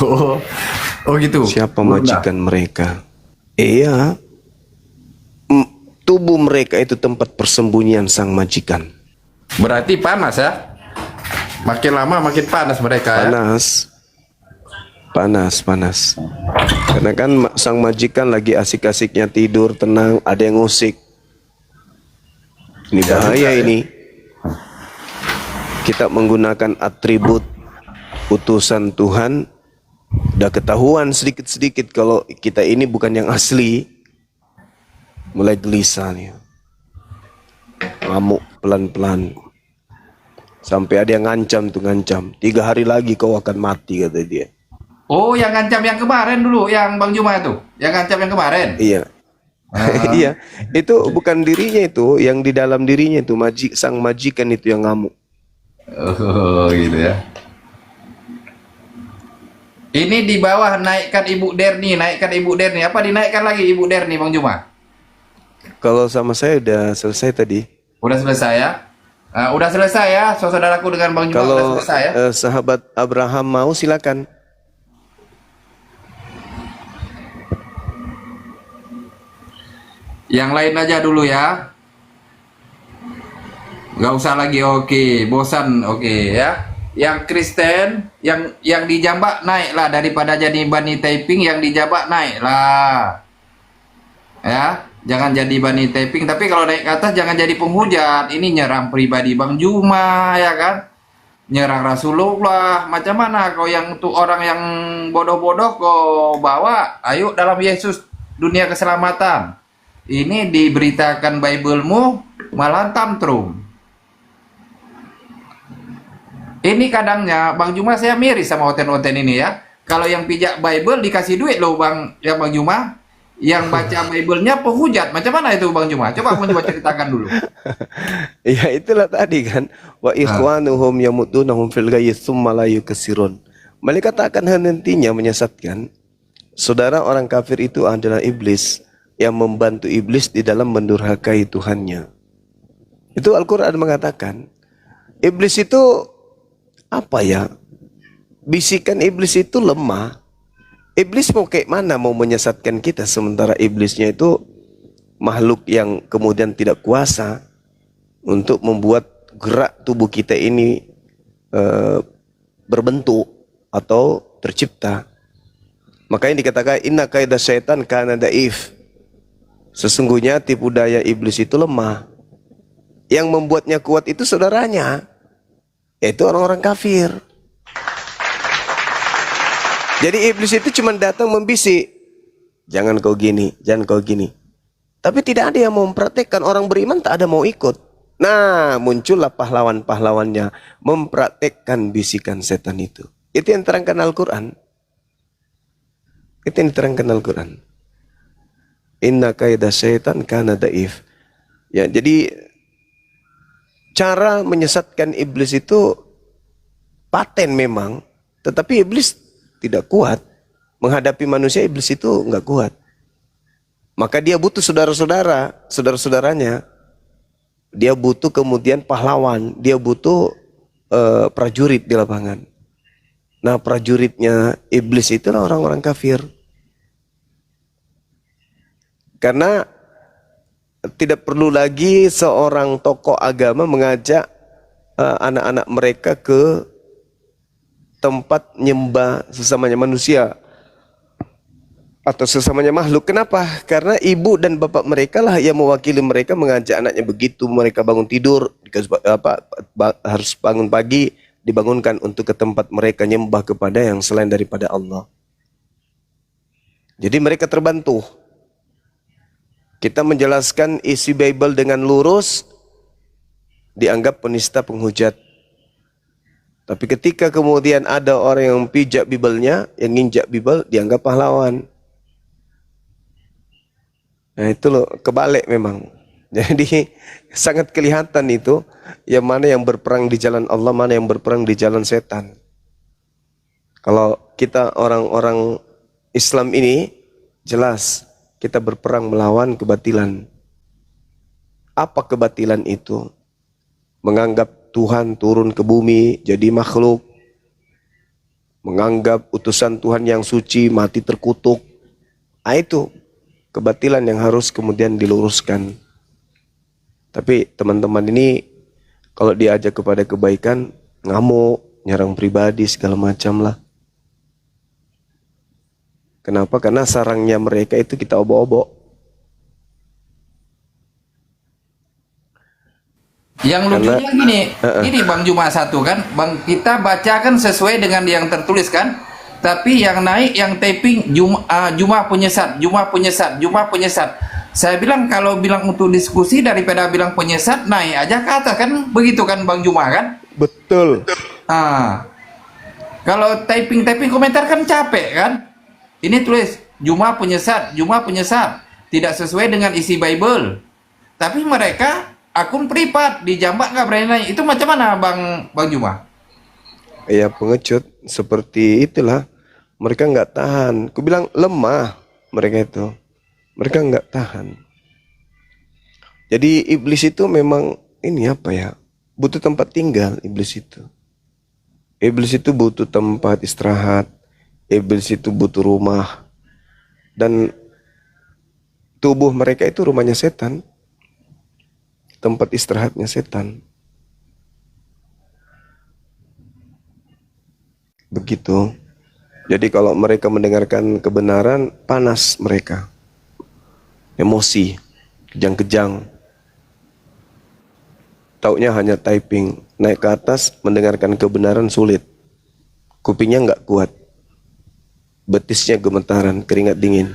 Oh, oh gitu. Siapa Bunda. majikan mereka? Iya, tubuh mereka itu tempat persembunyian sang majikan. Berarti panas ya? Makin lama makin panas mereka ya? Panas, panas, panas. Karena kan sang majikan lagi asik-asiknya tidur, tenang, ada yang ngusik. Ini Ya juga bahaya ya. ini. Kita menggunakan atribut utusan Tuhan, udah ketahuan sedikit-sedikit kalau kita ini bukan yang asli, mulai gelisah nih. Ngamuk pelan-pelan. Sampai ada yang ngancam tuh, ngancam. 3 hari lagi kau akan mati, kata dia. Oh, yang ngancam yang kemarin dulu, yang Bang Juma itu. Yang ngancam yang kemarin. Iya. Ah, Iya, itu bukan dirinya itu, yang di dalam dirinya itu sang majikan itu yang ngamuk. oh, gitu ya. Ini di bawah naikkan Ibu Derni, naikkan Ibu Derni. Apa dinaikkan lagi Ibu Derni, Bang Juma? Kalau sama saya udah selesai tadi. Udah selesai ya? Udah selesai ya, saudaraku dengan Bang Juma udah Kalau selesai ya? sahabat Abraham mau silakan. Yang lain aja dulu ya. Nggak usah lagi, oke. Bosan, oke ya. Yang Kristen, yang di Jambak naiklah daripada jadi Bani Taiping, yang di Jambak naiklah. Ya, jangan jadi Bani Taiping, tapi kalau naik ke atas jangan jadi penghujat. Ini nyerang pribadi Bang Juma ya kan? Nyerang Rasulullah. Macam mana kau yang tuh orang yang bodoh-bodoh kau bawa? Ayo dalam Yesus dunia keselamatan. Ini diberitakan Biblemu malah tantrum. Ini kadangnya Bang Juma saya miris sama oten-oten ini ya. Kalau yang pijak Bible dikasih duit loh Bang ya Bang Juma. Yang baca Bible-nya penghujat. Macam mana itu Bang Juma? Coba Bang Juma ceritakan dulu. Ya itulah tadi kan. Wa Nah, ikhwanuhum yamudunahum fil ghayyi tsumma la yukasirun. Malaikat akan hentinya menyesatkan. Saudara, orang kafir itu adalah iblis yang membantu iblis di dalam mendurhakai Tuhannya. Itu Al-Quran mengatakan. Iblis itu apa ya? Bisikan iblis itu lemah. Iblis mau kayak mana mau menyesatkan kita sementara iblisnya itu makhluk yang kemudian tidak kuasa untuk membuat gerak tubuh kita ini berbentuk atau tercipta. Makanya dikatakan inna kaidah syaitan kana daif. Sesungguhnya tipu daya iblis itu lemah. Yang membuatnya kuat itu saudaranya, yaitu orang-orang kafir. Jadi iblis itu cuma datang membisik, jangan kau gini, jangan kau gini. Tapi tidak ada yang mau mempraktekkan, orang beriman tak ada mau ikut. Nah, muncullah pahlawan-pahlawannya mempraktekkan bisikan setan itu. Itu yang terangkan Al-Quran. Itu yang diterangkan Al-Quran. Inna kaidah syaitan kana daif. Ya, jadi cara menyesatkan iblis itu paten memang, tetapi iblis tidak kuat. Menghadapi manusia, iblis itu nggak kuat. Maka dia butuh saudara-saudaranya. Dia butuh kemudian pahlawan. Dia butuh prajurit di lapangan. Nah, prajuritnya iblis itu orang-orang kafir. Karena tidak perlu lagi seorang tokoh agama mengajak anak-anak mereka ke tempat nyembah sesamanya manusia atau sesamanya makhluk. Kenapa? Karena ibu dan bapak mereka lah yang mewakili mereka mengajak anaknya begitu. Mereka bangun tidur, harus bangun pagi, dibangunkan untuk ke tempat mereka nyembah kepada yang selain daripada Allah. Jadi mereka terbantu. Kita menjelaskan isi Bible dengan lurus, dianggap penista penghujat. Tapi ketika kemudian ada orang yang pijak Bible-nya, yang nginjak Bible, dianggap pahlawan. Nah itu loh, kebalik memang. Jadi sangat kelihatan itu, yang mana yang berperang di jalan Allah, mana yang berperang di jalan setan. Kalau kita orang-orang Islam ini, jelas kita berperang melawan kebatilan. Apa kebatilan itu? Menganggap Tuhan turun ke bumi jadi makhluk. menganggap utusan Tuhan yang suci mati terkutuk. Ah, itu kebatilan yang harus kemudian diluruskan. Tapi teman-teman ini kalau diajak kepada kebaikan, ngamuk, nyerang pribadi segala macam lah. Kenapa? Karena sarangnya mereka itu kita obok-obok. Yang lucunya gini Bang Juma satu kan, Bang, kita bacakan sesuai dengan yang tertulis kan, tapi yang naik yang taping Juma penyesat, Juma penyesat, Juma penyesat. Saya bilang kalau bilang untuk diskusi daripada bilang penyesat, naik aja ke atas kan, begitu kan Bang Juma kan? Betul. Kalau typing komentar kan capek kan? Ini tulis Juma penyesat, Juma penyesat, tidak sesuai dengan isi Bible. Tapi mereka akun privat dijambak nggak berani nanya. Itu macam mana Bang Juma? Ya pengecut seperti itulah. Mereka nggak tahan. Aku bilang lemah mereka itu. Mereka nggak tahan. Jadi iblis itu memang ini apa ya? Butuh tempat tinggal iblis itu. Iblis itu butuh tempat istirahat. Iblis itu butuh rumah. Dan tubuh mereka itu rumahnya setan. Tempat istirahatnya setan. Begitu. Jadi kalau mereka mendengarkan kebenaran, panas mereka. Emosi, kejang-kejang. Taunya hanya typing. Naik ke atas, mendengarkan kebenaran sulit. Kupingnya nggak kuat. Betisnya gemetaran, keringat dingin.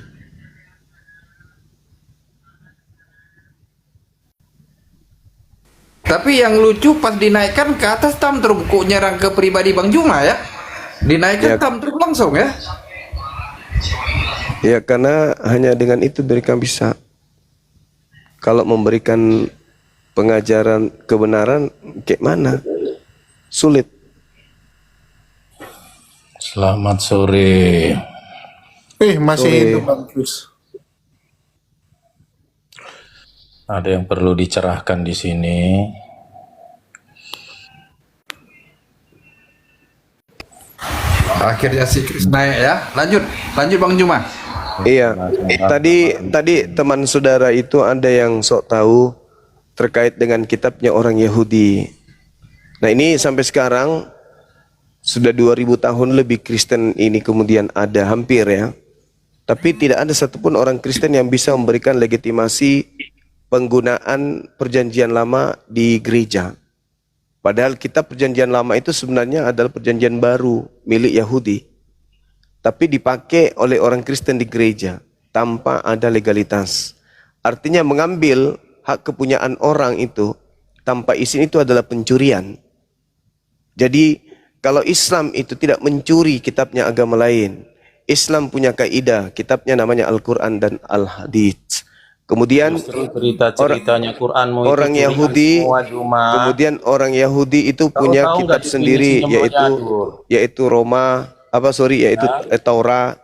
Tapi yang lucu pas dinaikkan ke atas tam truk kok nyerang ke pribadi Bang Juma ya. Dinaikkan Ya. tam truk langsung ya. Ya karena hanya dengan itu mereka bisa. Kalau memberikan pengajaran kebenaran kayak mana? Sulit. Selamat sore. Masih Sore. hidup Bang Chris. Ada yang perlu dicerahkan di sini. Akhirnya si Chris naik ya. Lanjut Bang Juma. Iya. Tadi teman saudara itu ada yang sok tahu terkait dengan kitabnya orang Yahudi. Nah ini sampai sekarang sudah 2000 tahun lebih Kristen ini kemudian ada hampir ya. Tapi tidak ada satupun orang Kristen yang bisa memberikan legitimasi penggunaan perjanjian lama di gereja. Padahal kitab perjanjian lama itu sebenarnya adalah perjanjian baru milik Yahudi. Tapi dipakai oleh orang Kristen di gereja tanpa ada legalitas. Artinya mengambil hak kepunyaan orang itu tanpa izin itu adalah pencurian. Jadi kalau Islam itu tidak mencuri kitabnya agama lain. Islam punya kaidah, kitabnya namanya Al-Quran dan Al-Hadits. Kemudian Cerita-ceritanya Quranmu itu orang curian Yahudi, semua, Juma. kemudian orang Yahudi itu Kau punya tahu kitab nggak sendiri definisinya yaitu Roma, yaitu Taurat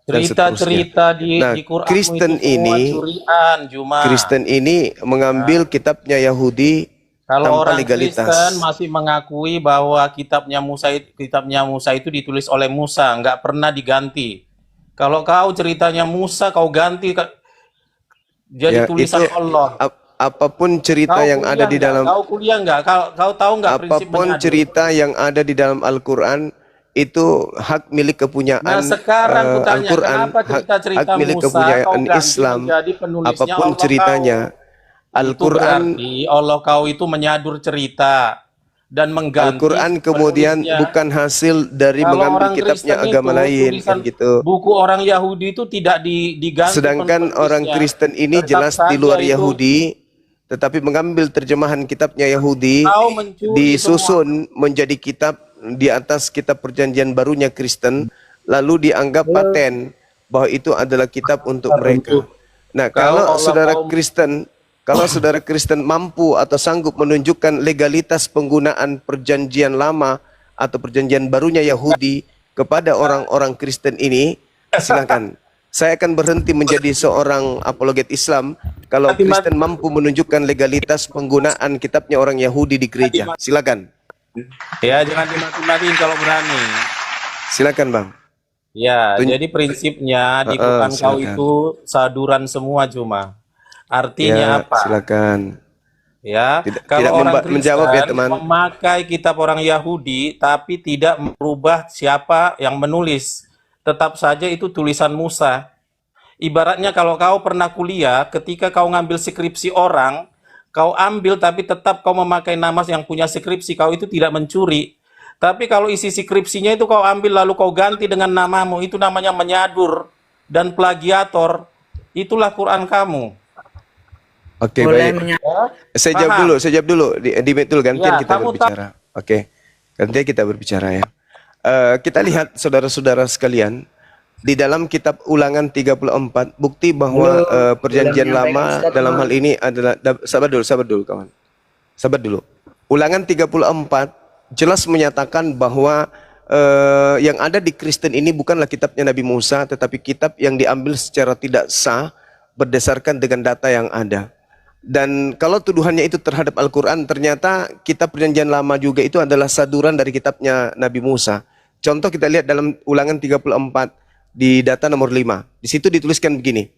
dan seterusnya. Cerita-cerita di Quranmu Kristen itu semua ini curian, Juma. Kristen ini mengambil kitabnya Yahudi Kalau tanpa orang legalitas. Kristen masih mengakui bahwa kitabnya Musa itu ditulis oleh Musa, nggak pernah diganti. Kalau kau ceritanya Musa kau ganti jadi Ya, tulisan itu Allah. apapun cerita Kau yang ada di dalam Kau kuliah nggak? Kau tahu nggak prinsip apapun menyadur? cerita yang ada di dalam Al-Quran itu hak milik kepunyaan Nah sekarang kutanya, Al-Quran, kenapa cerita-cerita hak milik Musa kepunyaan kau ganti Islam, menjadi penulisnya apapun Allah ceritanya. kau? Itu Al-Quran berarti Allah kau itu menyadur cerita dan mengganti Al-Quran kemudian penulisnya. bukan hasil dari Kalau mengambil orang kitabnya Kristen agama itu, lain tulisan kan gitu. buku orang Yahudi itu tidak diganti. Sedangkan penulisnya. orang Kristen ini Tetap jelas di saja luar itu Yahudi, tetapi mengambil terjemahan kitabnya Yahudi, kau mencuri disusun menjadi kitab di atas kitab perjanjian barunya Kristen, lalu dianggap paten bahwa itu adalah kitab untuk mereka. Nah, kalau saudara Kristen mampu atau sanggup menunjukkan legalitas penggunaan perjanjian lama atau perjanjian barunya Yahudi kepada orang-orang Kristen ini, silakan. Saya akan berhenti menjadi seorang apologet Islam kalau Kristen mampu menunjukkan legalitas penggunaan kitabnya orang Yahudi di gereja. Silakan. Ya jangan dimati-matiin kalau berani. Silakan Bang. Ya, Tun- jadi prinsipnya di Quran kau silakan. itu saduran semua cuma. Ya, Artinya apa? silakan. Ya, Tidak kalau orang menjawab ya Kristen teman. memakai kitab orang Yahudi tapi tidak merubah siapa yang menulis. Tetap saja itu tulisan Musa. Ibaratnya kalau kau pernah kuliah, ketika kau ngambil skripsi orang, kau ambil tapi tetap kau memakai nama yang punya skripsi, kau itu tidak mencuri. Tapi kalau isi skripsinya itu kau ambil lalu kau ganti dengan namamu, itu namanya menyadur dan plagiator. Itulah Quran kamu. Oke, Boleh baik. menyapa? Saya jawab dulu. Di betul gantian Ya, kita kamu berbicara. Oke. Gantian kita berbicara ya. Kita lihat saudara-saudara sekalian, di dalam kitab Ulangan 34 bukti bahwa perjanjian lama dalam hal ini adalah sabar dulu kawan. Sabar dulu. Ulangan 34 jelas menyatakan bahwa yang ada di Kristen ini bukanlah kitabnya Nabi Musa, tetapi kitab yang diambil secara tidak sah berdasarkan dengan data yang ada. Dan kalau tuduhannya itu terhadap Al-Quran, ternyata kitab perjanjian lama juga itu adalah saduran dari kitabnya Nabi Musa. Contoh kita lihat dalam Ulangan 34 di data nomor 5. Di situ dituliskan begini.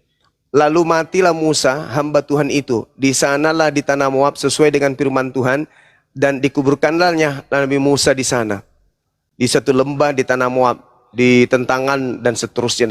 Lalu matilah Musa, hamba Tuhan itu. Di sanalah di tanah Moab sesuai dengan firman Tuhan. Dan dikuburkanlahnya Nabi Musa di sana. Di satu lembah di tanah Moab. Di tentangan dan seterusnya.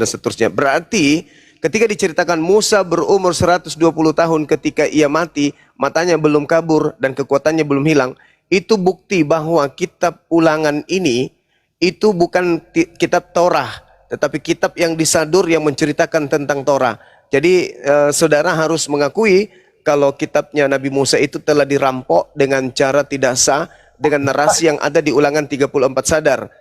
Berarti ketika diceritakan Musa berumur 120 tahun ketika ia mati, matanya belum kabur dan kekuatannya belum hilang. Itu bukti bahwa kitab Ulangan ini itu bukan kitab Torah, tetapi kitab yang disadur yang menceritakan tentang Torah. Jadi saudara harus mengakui kalau kitabnya Nabi Musa itu telah dirampok dengan cara tidak sah, dengan narasi yang ada di Ulangan 34.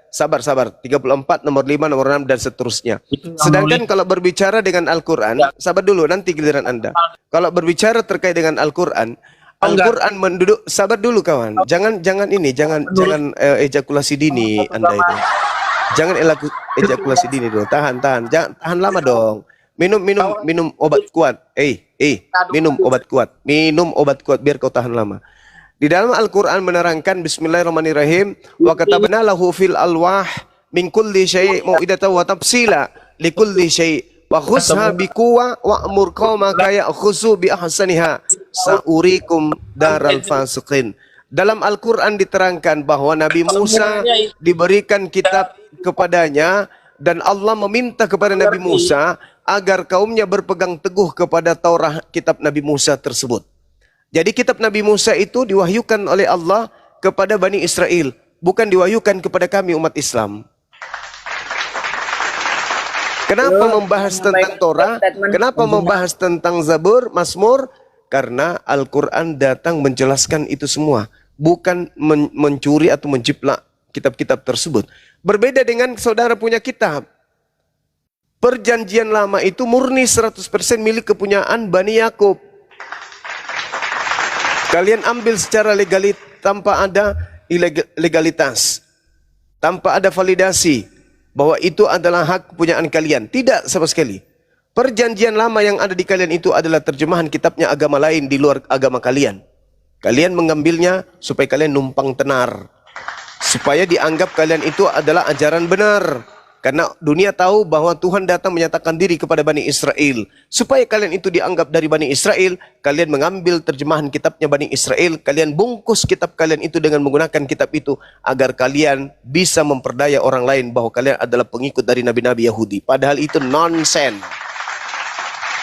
Sabar. 34, nomor 5, nomor 6, dan seterusnya. Sedangkan kalau berbicara dengan Al-Quran, sabar dulu, nanti giliran Anda. Kalau berbicara terkait dengan Al-Quran, Al-Quran menduduk, sabar dulu kawan. Jangan ejakulasi dini Anda itu. Jangan ejakulasi dini dulu. Tahan. Jangan tahan lama dong. Minum obat kuat. Minum obat kuat. Minum obat kuat biar kau tahan lama. Di dalam Al-Quran menerangkan Bismillahirrahmanirrahim, wa katabna lahu fil alwah min kulli syai' mau'idatan wa tafsila li kulli syai' wa khusha bi quwwa wa amur qaumaka ya'khuzu bi ahsaniha sa'urikum daral fasiqin. Dalam Al-Quran diterangkan bahwa Nabi Musa diberikan kitab kepadanya dan Allah meminta kepada Nabi Musa agar kaumnya berpegang teguh kepada Taurat kitab Nabi Musa tersebut. Jadi kitab Nabi Musa itu diwahyukan oleh Allah kepada Bani Israel, bukan diwahyukan kepada kami umat Islam. Kenapa membahas tentang Torah? Kenapa membahas tentang Zabur, Mazmur? Karena Al-Quran datang menjelaskan itu semua, bukan mencuri atau menjiplak kitab-kitab tersebut. Berbeda dengan saudara punya kitab. Perjanjian lama itu murni 100% milik kepunyaan Bani Yakub. Kalian ambil secara legalit tanpa ada legalitas, tanpa ada validasi bahwa itu adalah hak kepunyaan kalian. Tidak sama sekali. Perjanjian lama yang ada di kalian itu adalah terjemahan kitabnya agama lain di luar agama kalian. Kalian mengambilnya supaya kalian numpang tenar, supaya dianggap kalian itu adalah ajaran benar. Karena dunia tahu bahwa Tuhan datang menyatakan diri kepada Bani Israel. Supaya kalian itu dianggap dari Bani Israel, kalian mengambil terjemahan kitabnya Bani Israel, kalian bungkus kitab kalian itu dengan menggunakan kitab itu, agar kalian bisa memperdaya orang lain bahwa kalian adalah pengikut dari nabi-nabi Yahudi. Padahal itu nonsen.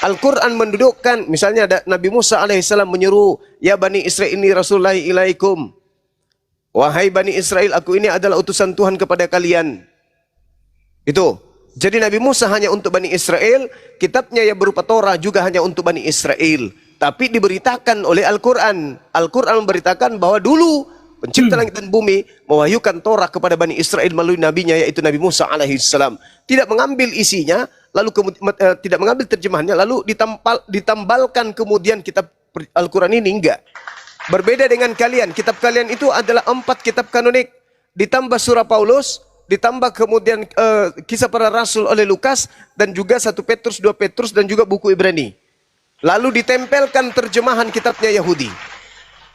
Al-Quran mendudukkan, misalnya ada Nabi Musa alaihissalam menyeru, ya Bani Israel ini Rasulullah ilaikum. Wahai Bani Israel, aku ini adalah utusan Tuhan kepada kalian. Itu. Jadi Nabi Musa hanya untuk Bani Israel, kitabnya yang berupa Torah juga hanya untuk Bani Israel. Tapi diberitakan oleh Al-Quran. Al-Quran memberitakan bahwa dulu pencipta langit dan bumi mewahyukan Torah kepada Bani Israel melalui nabinya yaitu Nabi Musa alaihissalam. Tidak mengambil isinya, lalu tidak mengambil terjemahannya, lalu ditambalkan kemudian kitab Al-Quran ini, enggak. Berbeda dengan kalian, kitab kalian itu adalah 4 kitab kanonik, ditambah surah Paulus, ditambah kemudian kisah para rasul oleh Lukas, dan juga 1 Petrus, 2 Petrus, dan juga buku Ibrani. Lalu ditempelkan terjemahan kitabnya Yahudi.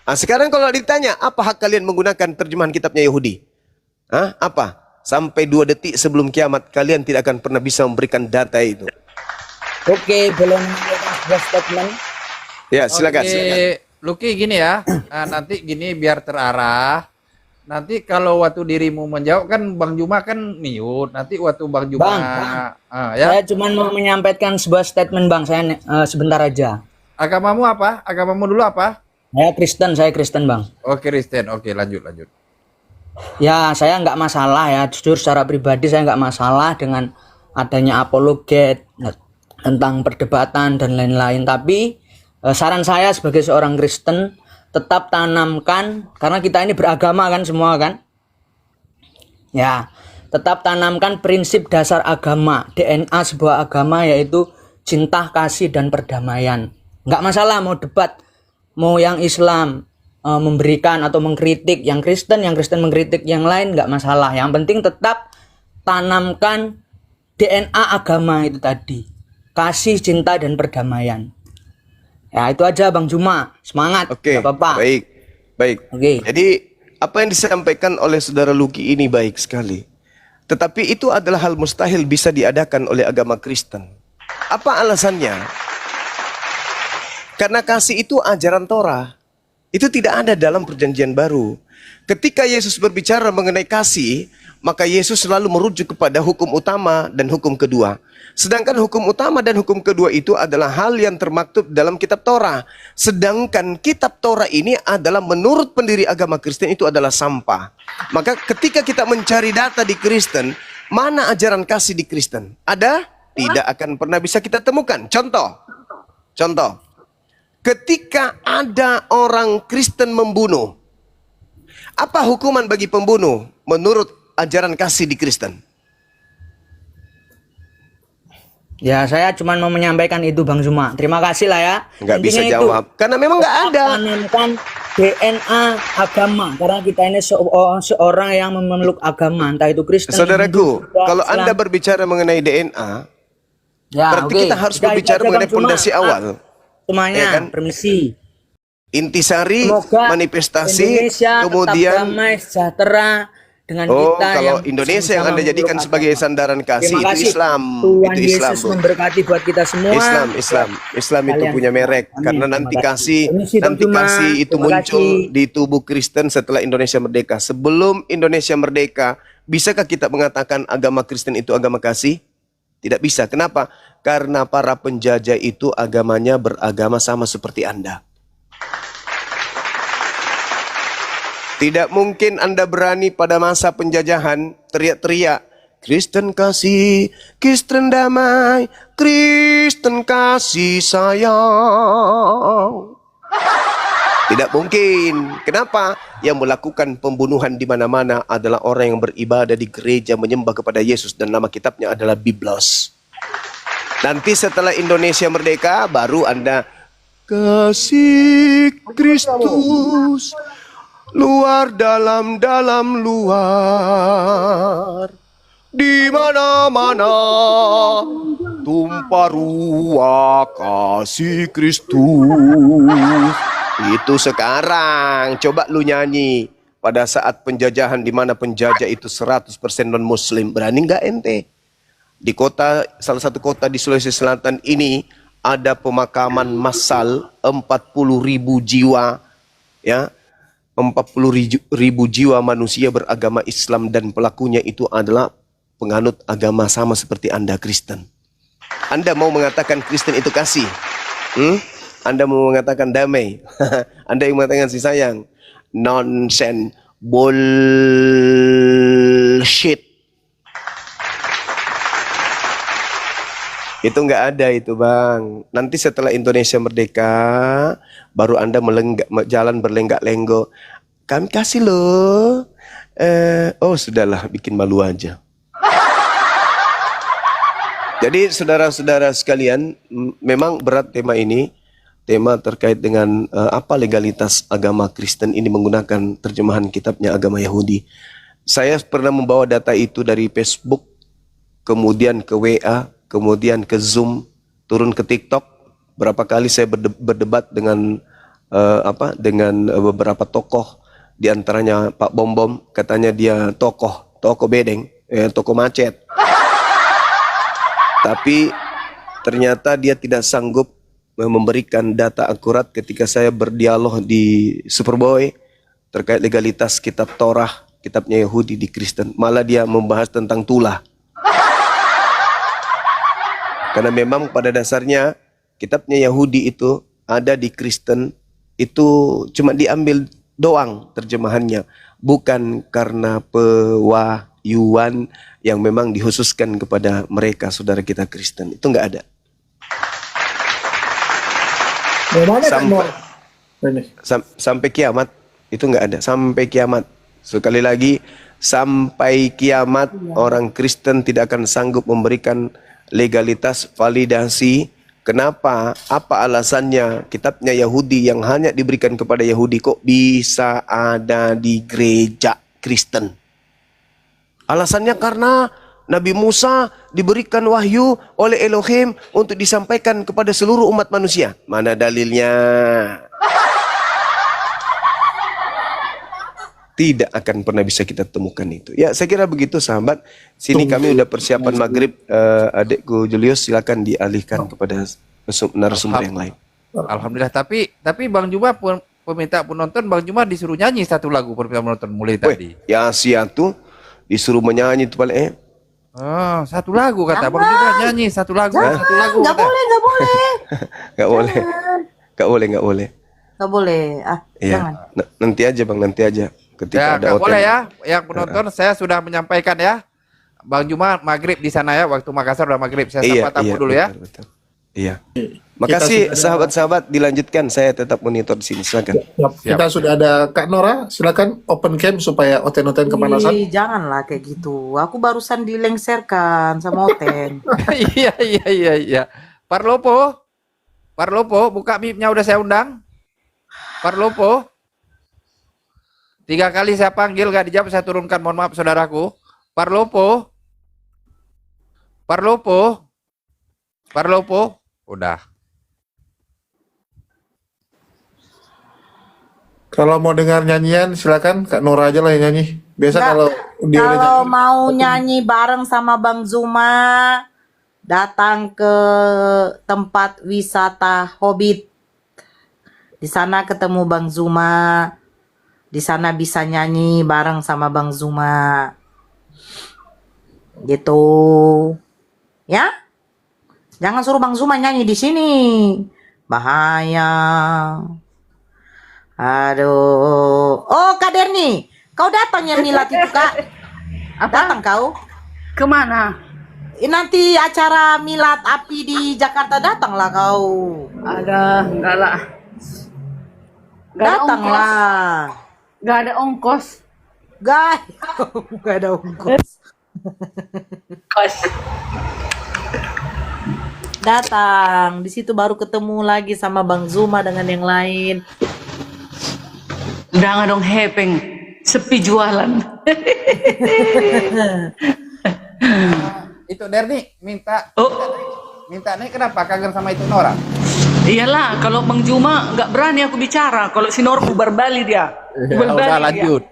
Nah, sekarang kalau ditanya, apa hak kalian menggunakan terjemahan kitabnya Yahudi? Hah? Apa? sampai 2 detik sebelum kiamat kalian tidak akan pernah bisa memberikan data itu. Oke, boleh menyampaikan sebuah statement? Ya, silakan. Oke, silakan. Luki gini ya. Nanti gini biar terarah. Nanti kalau waktu dirimu menjawab kan Bang Juma kan mute. Nanti waktu Bang Juma Bang, ya. Saya cuma mau menyampaikan sebuah statement Bang, saya sebentar aja. Agamamu apa? Agamamu dulu apa? Saya Kristen Bang. Oke, Kristen. Oke, lanjut. Ya, saya nggak masalah ya, jujur secara pribadi saya nggak masalah dengan adanya apologet tentang perdebatan dan lain-lain. Tapi saran saya sebagai seorang Kristen, tetap tanamkan, karena kita ini beragama kan semua kan. Ya, tetap tanamkan prinsip dasar agama, DNA sebuah agama, yaitu cinta, kasih, dan perdamaian. Nggak masalah mau debat, mau yang Islam memberikan atau mengkritik yang Kristen mengkritik yang lain, nggak masalah. Yang penting tetap tanamkan DNA agama itu tadi, kasih, cinta, dan perdamaian. Ya itu aja Bang Juma, semangat. Oke, nggak apa-apa. baik. Oke. Jadi apa yang disampaikan oleh saudara Luki ini baik sekali. Tetapi itu adalah hal mustahil bisa diadakan oleh agama Kristen. Apa alasannya? Karena kasih itu ajaran Torah. Itu tidak ada dalam perjanjian baru. Ketika Yesus berbicara mengenai kasih, maka Yesus selalu merujuk kepada hukum utama dan hukum kedua. Sedangkan hukum utama dan hukum kedua itu adalah hal yang termaktub dalam kitab Torah. Sedangkan kitab Torah ini adalah menurut pendiri agama Kristen itu adalah sampah. Maka ketika kita mencari data di Kristen, mana ajaran kasih di Kristen? Ada? Tidak akan pernah bisa kita temukan. Contoh. Ketika ada orang Kristen membunuh, apa hukuman bagi pembunuh menurut ajaran kasih di Kristen? Ya saya cuma mau menyampaikan itu Bang Juma. Terima kasih lah ya. Nggak bisa Intinya itu, jawab. Karena memang nggak ada. tanamkan DNA agama. Karena kita ini seorang yang memeluk agama, entah itu Kristen. Saudaraku, Hindu, kalau Islam. Anda berbicara mengenai DNA, Ya, berarti oke. kita harus Sudah, berbicara itu aja, mengenai Bang Juma. fondasi awal. Semuanya, Ya kan? permisi. Intisari, Semoga manifestasi, Indonesia tetap kemudian damai sejahtera dengan oh, kita kalau yang Indonesia yang sama-sama Anda jadikan memeluk sebagai agama. sandaran kasih Terima itu kasih. Islam. Tuhan Itu Islam, Yesus Bu. memberkati buat kita semua. Islam itu Kalian punya semua. merek. Amin. Karena Terima nanti kasih. kasih Permisi, Bang nanti Juma. kasih itu Terima muncul kasih. di tubuh Kristen setelah Indonesia merdeka. Sebelum Indonesia merdeka, bisakah kita mengatakan agama Kristen itu agama kasih? Tidak bisa. Kenapa? Karena para penjajah itu agamanya beragama sama seperti Anda. Tidak mungkin Anda berani pada masa penjajahan teriak-teriak, Kristen kasih, Kristen damai, Kristen kasih sayang. Tidak mungkin. Kenapa? Yang melakukan pembunuhan di mana-mana adalah orang yang beribadah di gereja menyembah kepada Yesus dan nama kitabnya adalah Biblos. Nanti setelah Indonesia merdeka baru Anda kasih Kristus luar dalam luar di mana-mana tumpah ruah kasih Kristus. Itu sekarang. Coba lu nyanyi pada saat penjajahan di mana penjajah itu 100% non muslim. Berani nggak ente? Di kota, salah satu kota di Sulawesi Selatan ini ada pemakaman massal 40.000 jiwa, ya, 40.000 jiwa manusia beragama Islam dan pelakunya itu adalah penganut agama sama seperti Anda Kristen. Anda mau mengatakan Kristen itu kasih? Anda mau mengatakan damai? Anda yang mengatakan si sayang? Nonsense, bullshit. Itu nggak ada itu bang. Nanti setelah Indonesia merdeka, baru Anda jalan berlenggak-lenggok. Kami kasih loh. Oh sudahlah, bikin malu aja. Jadi saudara-saudara sekalian, memang berat tema ini. Tema terkait dengan apa legalitas agama Kristen ini menggunakan terjemahan kitabnya agama Yahudi. Saya pernah membawa data itu dari Facebook, kemudian ke WA, kemudian ke Zoom, turun ke TikTok. Berapa kali saya berdebat dengan beberapa tokoh, di antaranya Pak Bom Bom, katanya dia tokoh bedeng. toko macet. Tapi ternyata dia tidak sanggup memberikan data akurat ketika saya berdialog di Superboy terkait legalitas kitab Torah, kitabnya Yahudi di Kristen. Malah dia membahas tentang tulah. Karena memang pada dasarnya kitabnya Yahudi itu ada di Kristen, itu cuma diambil doang terjemahannya, bukan karena pewahyuan yang memang dikhususkan kepada mereka saudara kita Kristen. Itu nggak ada. Mana Kak Sampai, Nor? Ini. sampai kiamat itu nggak ada. Sampai kiamat. Sekali lagi, sampai kiamat orang Kristen tidak akan sanggup memberikan legalitas validasi. Kenapa? Apa alasannya? Kitabnya Yahudi yang hanya diberikan kepada Yahudi kok bisa ada di gereja Kristen? Alasannya karena Nabi Musa diberikan wahyu oleh Elohim untuk disampaikan kepada seluruh umat manusia. Mana dalilnya? Tidak akan pernah bisa kita temukan itu. Ya, saya kira begitu sahabat. Sini kami udah persiapan maghrib. Adikku Julius silakan dialihkan kepada narasumber yang lain. Alhamdulillah. Tapi Bang Juma peminta penonton, Bang Juma disuruh nyanyi satu lagu permintaan penonton mulai tadi. Ya tuh disuruh menyanyi itu paling Oh, satu lagu kata Bang Juma nyanyi satu lagu, satu lagu. Nggak kata. boleh, nggak boleh. nggak boleh, nggak boleh, nggak boleh. Nggak boleh. Jangan. Iya, nanti aja bang, nanti aja. Ketika Ya, ada nggak boleh OTN. ya. Yang penonton saya sudah menyampaikan ya. Bang Juma maghrib di sana ya. Waktu Makassar udah maghrib. Saya sapa tamu dulu ya. Betul. Iya. Makasih sahabat-sahabat, dilanjutkan. Saya tetap monitor di sini. Silakan. Kita sudah ada Kak Nora, silakan open cam supaya oten-oten kepanasan. Ih, janganlah kayak gitu. Aku barusan dilengserkan sama Oten. Iya. Parlopo, buka mic-nya udah saya undang. Parlopo. 3 kali saya panggil gak dijawab, saya turunkan. Mohon maaf saudaraku. Parlopo. Udah. Kalau mau dengar nyanyian, silakan Kak Nora aja lah yang nyanyi. Biasa Nggak, kalau dia udah kalau nyanyi, mau nyanyi bareng sama Bang Zuma, datang ke tempat wisata Hobbit. Di sana ketemu Bang Zuma. Di sana bisa nyanyi bareng sama Bang Zuma. Gitu. Ya? Jangan suruh Bang Zuma nyanyi di sini. Bahaya. Aduh. Oh, Kak Derni. Kau datang ya milad itu, Kak? Datang kau? Kemana? Nanti acara milad api di Jakarta, datanglah kau. Ada, enggak lah. Enggak ada ongkos. Datanglah. Enggak ada ongkos. Guys, gak ada ongkos. Kos. Datang. Di situ baru ketemu lagi sama Bang Zuma dengan yang lain. Udah nggak dong hepeng. Sepi jualan. Itu Derni minta Oh, nih kenapa kangen sama itu Nora? iyalah. Kalau Bang Juma nggak berani aku bicara. Kalau si Nor ubar bali dia. Ubar bali Udah dia. lanjut.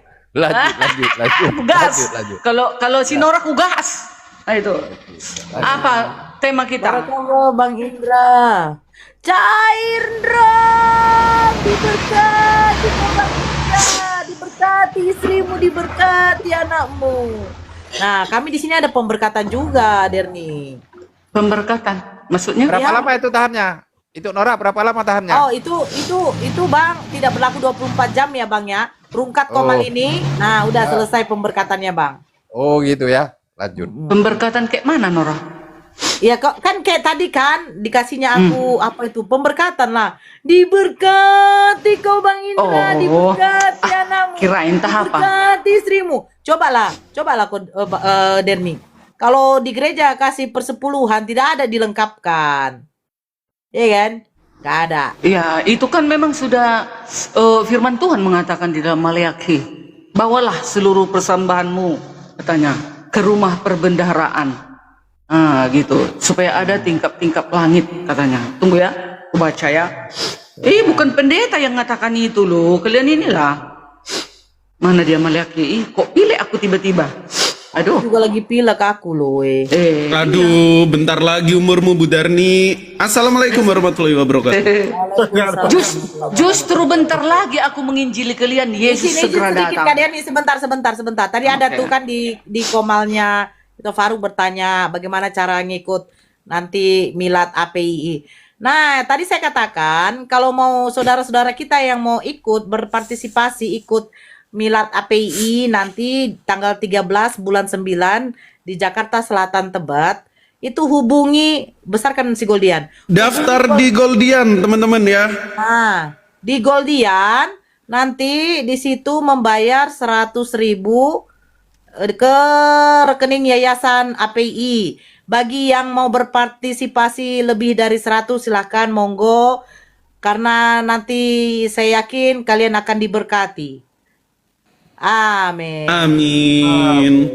Aku gas. Kalau si Nor aku gas. Nah itu. Apa tema kita? Barakallah Bang Indra. Cairndra diberkati Bang Indra, diberkati istrimu, diberkati anakmu. Nah, kami di sini ada pemberkatan juga, Derni. Pemberkatan. Maksudnya? Berapa lama itu tahannya? Itu Nora berapa lama tahannya? Oh, itu Bang tidak berlaku 24 jam ya, Bang ya. Rungkat komal ini. Nah, udah selesai pemberkatannya, Bang. Oh gitu ya. Lanjut. Pemberkatan kayak mana, Nora? Ya kok kan kayak tadi kan dikasihnya aku apa itu pemberkatan lah. Diberkati kau Bang Indra, Oh. diberkati anakmu. Kirain tah apa? Diberkati istrimu. Cobalah kau Derni. Kalau di gereja kasih persepuluhan tidak ada dilengkapkan. Iya kan? Gak ada. Ya, itu kan memang sudah firman Tuhan mengatakan di dalam Maleakhi. Bawalah seluruh persembahanmu, katanya, ke rumah perbendaharaan. Ah, gitu. Supaya ada tingkap-tingkap langit, katanya. Tunggu ya, aku baca ya. Bukan pendeta yang mengatakan itu loh. Kalian inilah. Mana dia Maleakhi? Kok pilih aku tiba-tiba? Aduh. Juga lagi pilek aku loh, weh. Aduh, bentar lagi umurmu Bu Darni. Assalamualaikum warahmatullahi wabarakatuh. Justru bentar lagi aku menginjili kalian. Yesus Sini segera sedikit datang. kalian nih, sebentar. Tadi ada tuh kan di komalnya itu Faruk bertanya bagaimana cara ngikut nanti milad APII. Nah, tadi saya katakan kalau mau saudara-saudara kita yang mau ikut berpartisipasi ikut milad APII nanti tanggal 13 bulan 9 di Jakarta Selatan Tebet, itu hubungi, besarkan si Goldian. Daftar di Goldian, teman-teman ya. Nah, di Goldian nanti di situ membayar 100.000 ke rekening Yayasan API. Bagi yang mau berpartisipasi lebih dari 100 silahkan monggo, karena nanti saya yakin kalian akan diberkati. Amin. Amin.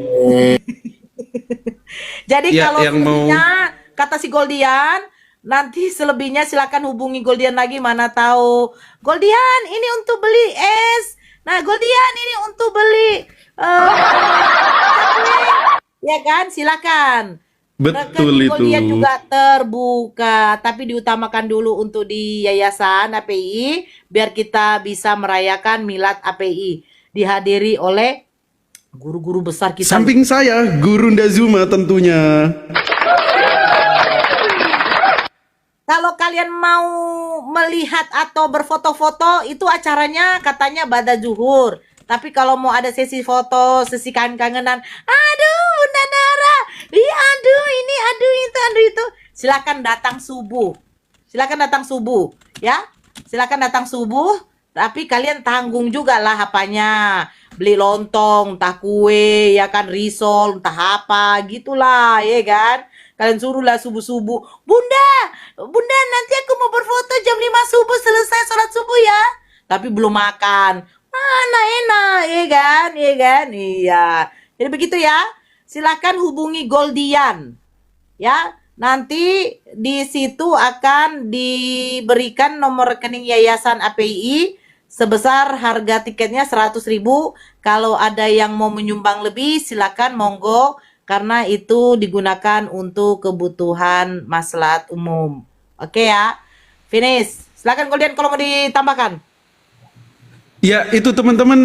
Jadi Ya, kalau yang mau- selebihnya, kata si Goldian, nanti selebihnya silakan hubungi Goldian lagi, mana tahu. Goldian ini untuk beli es. Nah, Goldian ini untuk beli ya kan, silakan. Betul Rekening itu. Goldian juga terbuka, tapi diutamakan dulu untuk di Yayasan API biar kita bisa merayakan milad API dihadiri oleh guru-guru besar kita. Samping saya, Guru Ndazuma tentunya. Kalau kalian mau melihat atau berfoto-foto, itu acaranya katanya pada zuhur. Tapi kalau mau ada sesi foto, sesi kangen-kangenan, aduh Bunda Nara, iya aduh ini, aduh itu, silakan datang subuh. Silakan datang subuh, ya. Silakan datang subuh, tapi kalian tanggung juga lah apanya. Beli lontong, entah kue, ya kan, risol, entah apa, gitulah, ya kan. Kalian suruhlah subuh-subuh, Bunda nanti aku mau berfoto jam 5 subuh selesai sholat subuh ya. Tapi belum makan. Mana enak, ya kan, iya. Jadi begitu ya. Silakan hubungi Goldian, ya. Nanti di situ akan diberikan nomor rekening Yayasan API sebesar harga tiketnya 100.000. Kalau ada yang mau menyumbang lebih, silakan monggo. Karena itu digunakan untuk kebutuhan maslahat umum. Oke ya, finish. Silakan Goldian kalau mau ditambahkan. Ya, itu teman-teman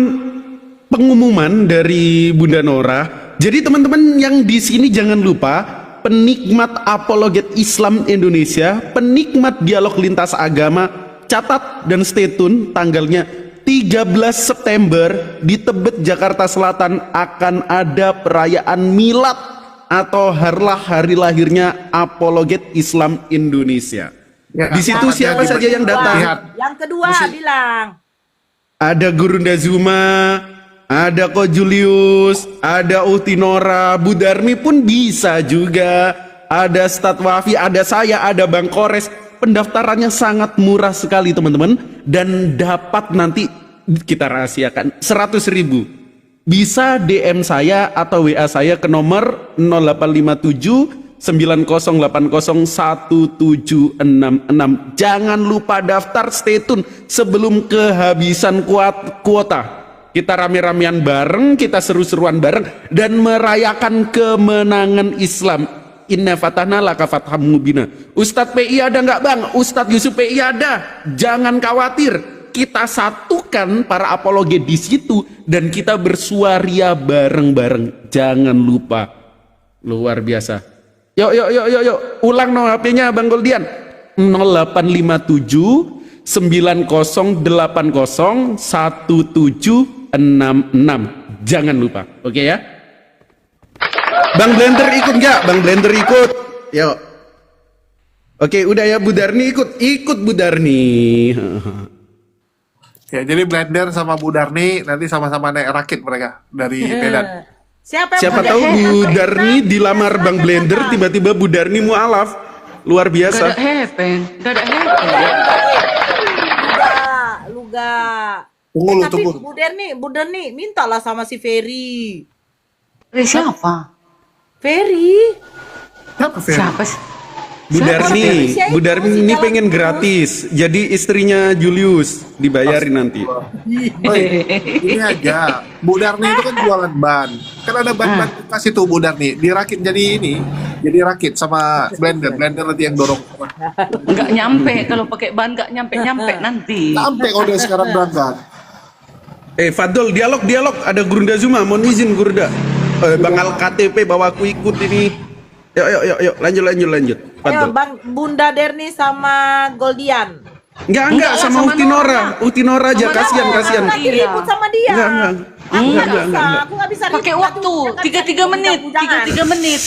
pengumuman dari Bunda Nora. Jadi teman-teman yang di sini jangan lupa, penikmat apologet Islam Indonesia, penikmat dialog lintas agama, catat dan stay tune tanggalnya 13 September di Tebet, Jakarta Selatan akan ada perayaan milad atau hari lahirnya apologet Islam Indonesia. Ya, Di situ siapa ya, saja yang datang? Lihat. Yang kedua bilang. Ada Guru Ndazuma, ada Ko Julius, ada Utinora, Bu Darmi pun bisa juga. Ada Ustadz Wafi, ada saya, ada Bang Kores. Pendaftarannya sangat murah sekali teman-teman. Dan dapat nanti kita rahasiakan 100.000. Bisa DM saya atau WA saya ke nomor 0857 9080 1766. Jangan lupa daftar, stay tune sebelum kehabisan kuota. Kita rame-ramean bareng, kita seru-seruan bareng dan merayakan kemenangan Islam. Inna fatahna laka fatham mubina. Ustadz PI ada nggak bang? Ustadz Yusuf PI ada. Jangan khawatir, kita satukan para apologet di situ dan kita bersuaria bareng-bareng. Jangan lupa, luar biasa. Yuk. Ulang no HP-nya Bang Goldian. 0857 9080 1766. Jangan lupa. Oke ya. Bang Blender ikut nggak? Bang Blender ikut. Yuk. Oke, udah ya Bu Darni ikut Bu Darni. Ya, jadi Blender sama Bu Darni nanti sama-sama naik rakit mereka dari Medan. Siapa Siapa mau tahu jadi- Bu Darni dilamar Bang Blender, tiba-tiba Bu Darni mualaf. Luar Gak ada biasa. happen. Luga. Tapi Tunggu. Bu Darni mintalah sama si Ferry. Siapa? Ferry. Siapa Ferry? Siapa sih? Bu Darni, Bu Darni ini pengen gratis. Jadi istrinya Julius dibayarin nanti. Woi, ini aja. Bu Darni itu kan jualan ban. Kan ada ban-ban bekas itu Bu Darni. Dirakit jadi ini. Jadi rakit sama blender. Blender nanti yang dorong. Nggak nyampe kalau pakai ban, nggak nyampe nanti. Sampai kalau dia sekarang berangkat. Fadol, dialog. Ada Gurunda Zuma, mohon izin Gurunda. Bang Al KTP bawa aku ikut ini. Yuk, lanjut. Ayo Fadol. Bang Bunda Derni sama Goldian. Enggak, sama Utinora aja, kasihan. Lagi ribut sama dia. Enggak. Aku nggak bisa Pakai ribut. waktu Aduh, 3 menit, jangan. 3 menit.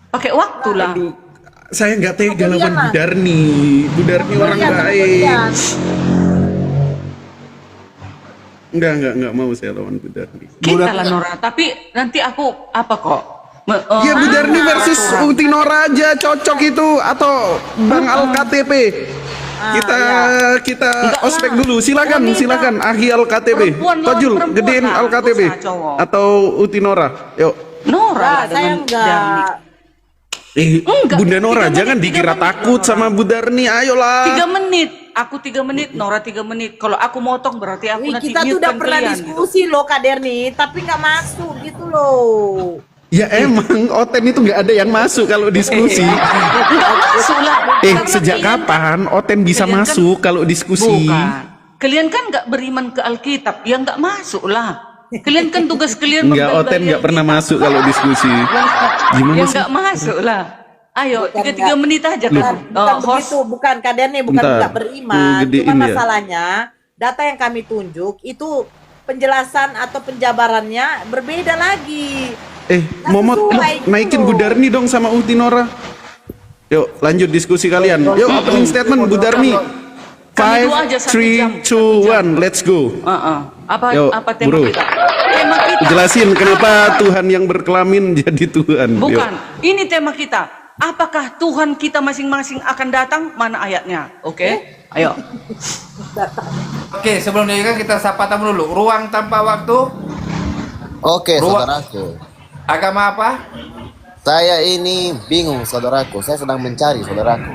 Pakai waktu lah. Saya nggak tega Sama lawan Golian, Bu Darni. Bu Darni orang Goldian, sama baik. Goldian. Enggak mau saya lawan Bu Darni. Kita lah Nora, tapi nanti aku apa kok? Ya Bu Darni versus Utinora aja cocok itu, atau Bang Al KTP. Kita Enggak ospek lah. dulu. Silakan. Ahi Al KTP. Perempuan lawan Tojul, perempuan gedein lah, Al KTP usah cowok. atau Utinora. Yuk. Nora lah Saya dengan Darni. enggak. Enggak, Bunda Nora 3 jangan menit, dikira 3 menit, takut Nora. sama Bu Darni. Ayolah. 3 menit. Aku 3 menit, Nora 3 menit. Kalau aku motong berarti aku Wih, nanti kita tuh udah mute-kan pernah kalian, gitu. diskusi loh Kak Derni, tapi nggak masuk gitu loh. Ya emang Oten itu nggak ada yang masuk kalau diskusi. Enggak masuk lah. Karena Sejak kalian kapan Oten bisa kalian kan- masuk kalau diskusi? Bukan. Kalian kan nggak beriman ke Alkitab, ya nggak masuk lah. Kalian kan tugas kalian Enggak, mempelajari Oten nggak pernah Alkitab. masuk kalau diskusi. Gimana Ya sih? nggak masuk lah. Ayo, Bukan 3 menit aja kan. Bukan Host. begitu, bukan Kak Derni, bukan Bentar. nggak beriman. Gedein Cuma ya. masalahnya data yang kami tunjuk itu penjelasan atau penjabarannya berbeda lagi. Momot, sesuai gitu naikin loh. Bu Darni dong sama Utinora. Yuk, lanjut diskusi kalian. Yuk, opening statement Bu Darni. Kami 5, dua aja 1 jam. 3, 2, 1, let's go. Apa Yuk, apa tema bro. kita? Tema kita. Jelasin kenapa Tuhan yang berkelamin jadi Tuhan. Yuk. Bukan. Ini tema kita. Apakah Tuhan kita masing-masing akan datang? Mana ayatnya? Oke? Ayo. Oke, sebelum kan kita sapa tamu dulu. Ruang tanpa waktu. Oke, Ruang- saudaraku. Agama apa? Saya ini bingung, saudaraku. Saya sedang mencari, saudaraku.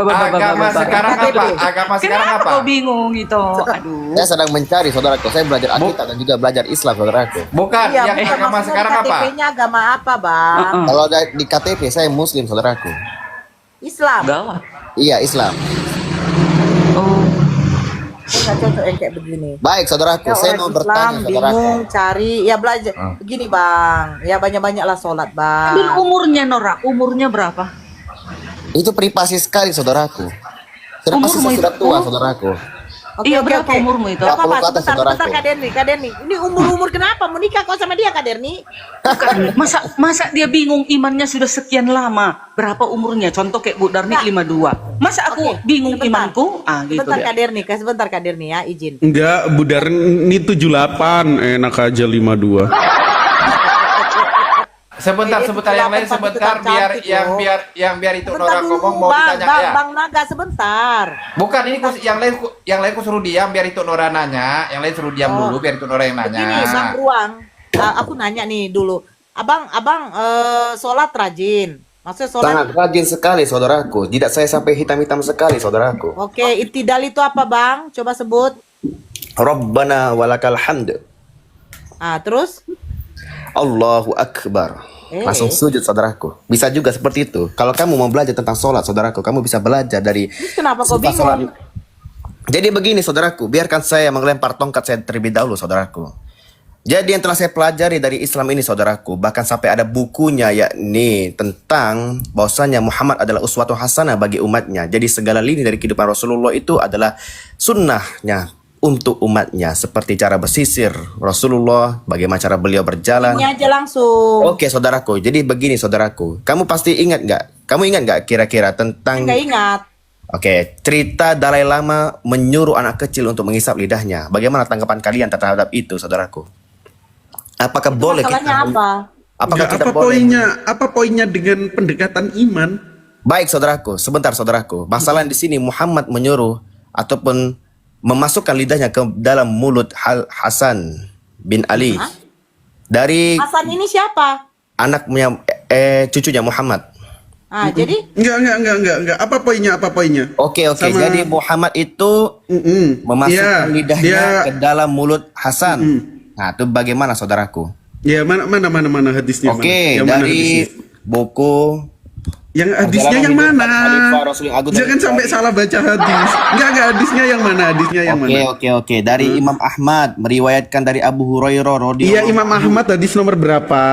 Agama sekarang apa? Agama sekarang Kenapa apa? kau bingung itu? Aduh. Saya sedang mencari, saudaraku. Saya belajar Alkitab dan juga belajar Islam, saudaraku. Bukan, yang bukan agama maksudnya sekarang apa? KTP-nya agama apa, Bang? Kalau di KTP saya Muslim, saudaraku. Islam. Gawat. Iya, Islam. Oh. Nggak cocok yang kayak begini. Baik, saudaraku. Ya, Saya orang mau Islam bertanya, saudaraku. bingung cari ya belajar begini Bang, ya banyak-banyaklah sholat Bang. Dan umurnya Nora, umurnya berapa? Itu privasi sekali, saudaraku. Sudah pasti Umurmu saya sudah itu? tua, saudaraku. Iya, berapa umurmu itu? Gak apa-apa, 40 ke atas, sebentar, saudaraku. sebentar Kak Derni. Ini umur kenapa? Mau nikah kok sama dia Kak Derni? Bukan. Masa dia bingung imannya sudah sekian lama? Berapa umurnya? Contoh kayak Bu Darni 52. Masa aku Oke, bingung sebentar. imanku? Gitu Sebentar dia. Kak Derni ya, izin. Enggak, Bu Darni 78, enak aja 52. Sebentar, yang lain Tapi sebentar, tetap biar cantik yang loh. biar itu Sebentar Nora dulu ngomong mau Bang, ditanya Bang, ya. Bang Naga sebentar. Bukan ini yang lain ku suruh diam biar itu Nora nanya, yang lain suruh diam dulu biar itu Nora yang nanya. Begini Bang Ruang, aku nanya nih dulu. Abang sholat rajin. Maksudnya sholat. Sangat rajin sekali, saudaraku. Tidak saya sampai hitam-hitam sekali, saudaraku. Oke, itidal itu apa Bang? Coba sebut. Rabbana walakal hamd. Ah, terus? Allahu Akbar. Langsung sujud, saudaraku. Bisa juga seperti itu. Kalau kamu mau belajar tentang sholat, saudaraku, kamu bisa belajar dari Terus kenapa kau sifat sholat. bingung? Jadi begini, saudaraku. Biarkan saya mengelempar tongkat saya terlebih dahulu, saudaraku. Jadi yang telah saya pelajari dari Islam ini, saudaraku, bahkan sampai ada bukunya, yakni tentang bahwasanya Muhammad adalah uswatun hasanah bagi umatnya. Jadi segala lini dari kehidupan Rasulullah itu adalah sunnahnya untuk umatnya, seperti cara bersisir Rasulullah, bagaimana cara beliau berjalan. Ini aja langsung. Oke, saudaraku. Jadi begini, saudaraku. Kamu pasti ingat nggak? Kamu ingat nggak kira-kira tentang Enggak ingat. Oke, cerita Dalai Lama menyuruh anak kecil untuk mengisap lidahnya. Bagaimana tanggapan kalian terhadap itu, saudaraku? Apakah boleh Masalahnya kita? apa? Apakah Enggak, kita apa boleh? poinnya? Apa poinnya dengan pendekatan iman? Baik, saudaraku. Sebentar, saudaraku. Masalah di sini Muhammad menyuruh ataupun memasukkan lidahnya ke dalam mulut Hasan bin Ali dari Hasan ini siapa? anaknya, cucunya Muhammad. Jadi Enggak. Apa poinnya? Oke. Sama- Jadi Muhammad itu memasukkan Iya, lidahnya dia- ke dalam mulut Hasan. Nah, itu bagaimana saudaraku? Ya mana hadisnya? Oke, Yang mana dari hadisnya? buku Yang hadisnya Perjalanan yang Hidup mana? Khalifah Rasul yang Agung dan Jangan sampai Mulia. salah baca hadis. Enggak hadisnya yang mana? Hadisnya yang mana? Oke. Dari Imam Ahmad meriwayatkan dari Abu Hurairah radhiyallahu Iya, Imam Ahmad hadis nomor berapa?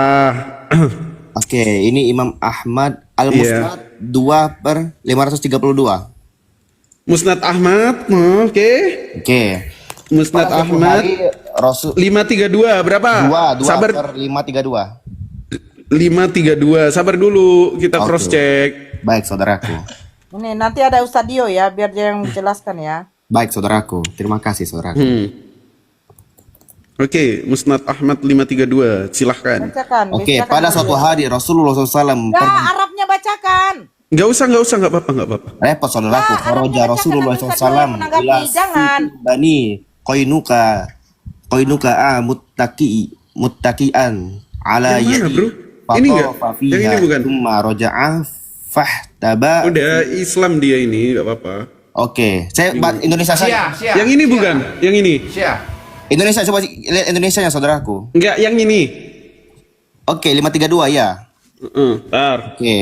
Oke, ini Imam Ahmad Al-Musnad 2/532. Musnad Ahmad, oke. Oke. Musnad Pada suatu Ahmad hari, Rasul 532 berapa? 2 Sabar 532. 532. Sabar dulu, kita Oke. cross check. Baik, saudaraku. ini nanti ada Ustadz Dio ya, biar dia yang menjelaskan ya. Baik, saudaraku. Terima kasih, saudaraku. Oke, Musnad Ahmad 532. Silahkan. Bacakan. Oke, bacakan pada dulu suatu ya. hari Rasulullah SAW Enggak, Arabnya bacakan. Enggak usah, enggak apa-apa. repot saudaraku. Nah, Kharaja Arabnya Rasulullah bacakan, Ustaz, SAW menanggapi, ila jangan. suku Bani Qainuqa muttaqian ala Yang mana, bro? Fatofa Ini enggak? fiha, Yang ini bukan? Thumma raja'a fahtaba. Udah Islam dia ini, enggak apa-apa. Oke, saya Indonesia saja. Sia. Yang ini bukan? Yang ini. Sia. Indonesia, coba lihat Indonesianya saudaraku. Enggak, yang ini. Oke, 532 ya. Ntar. Oke.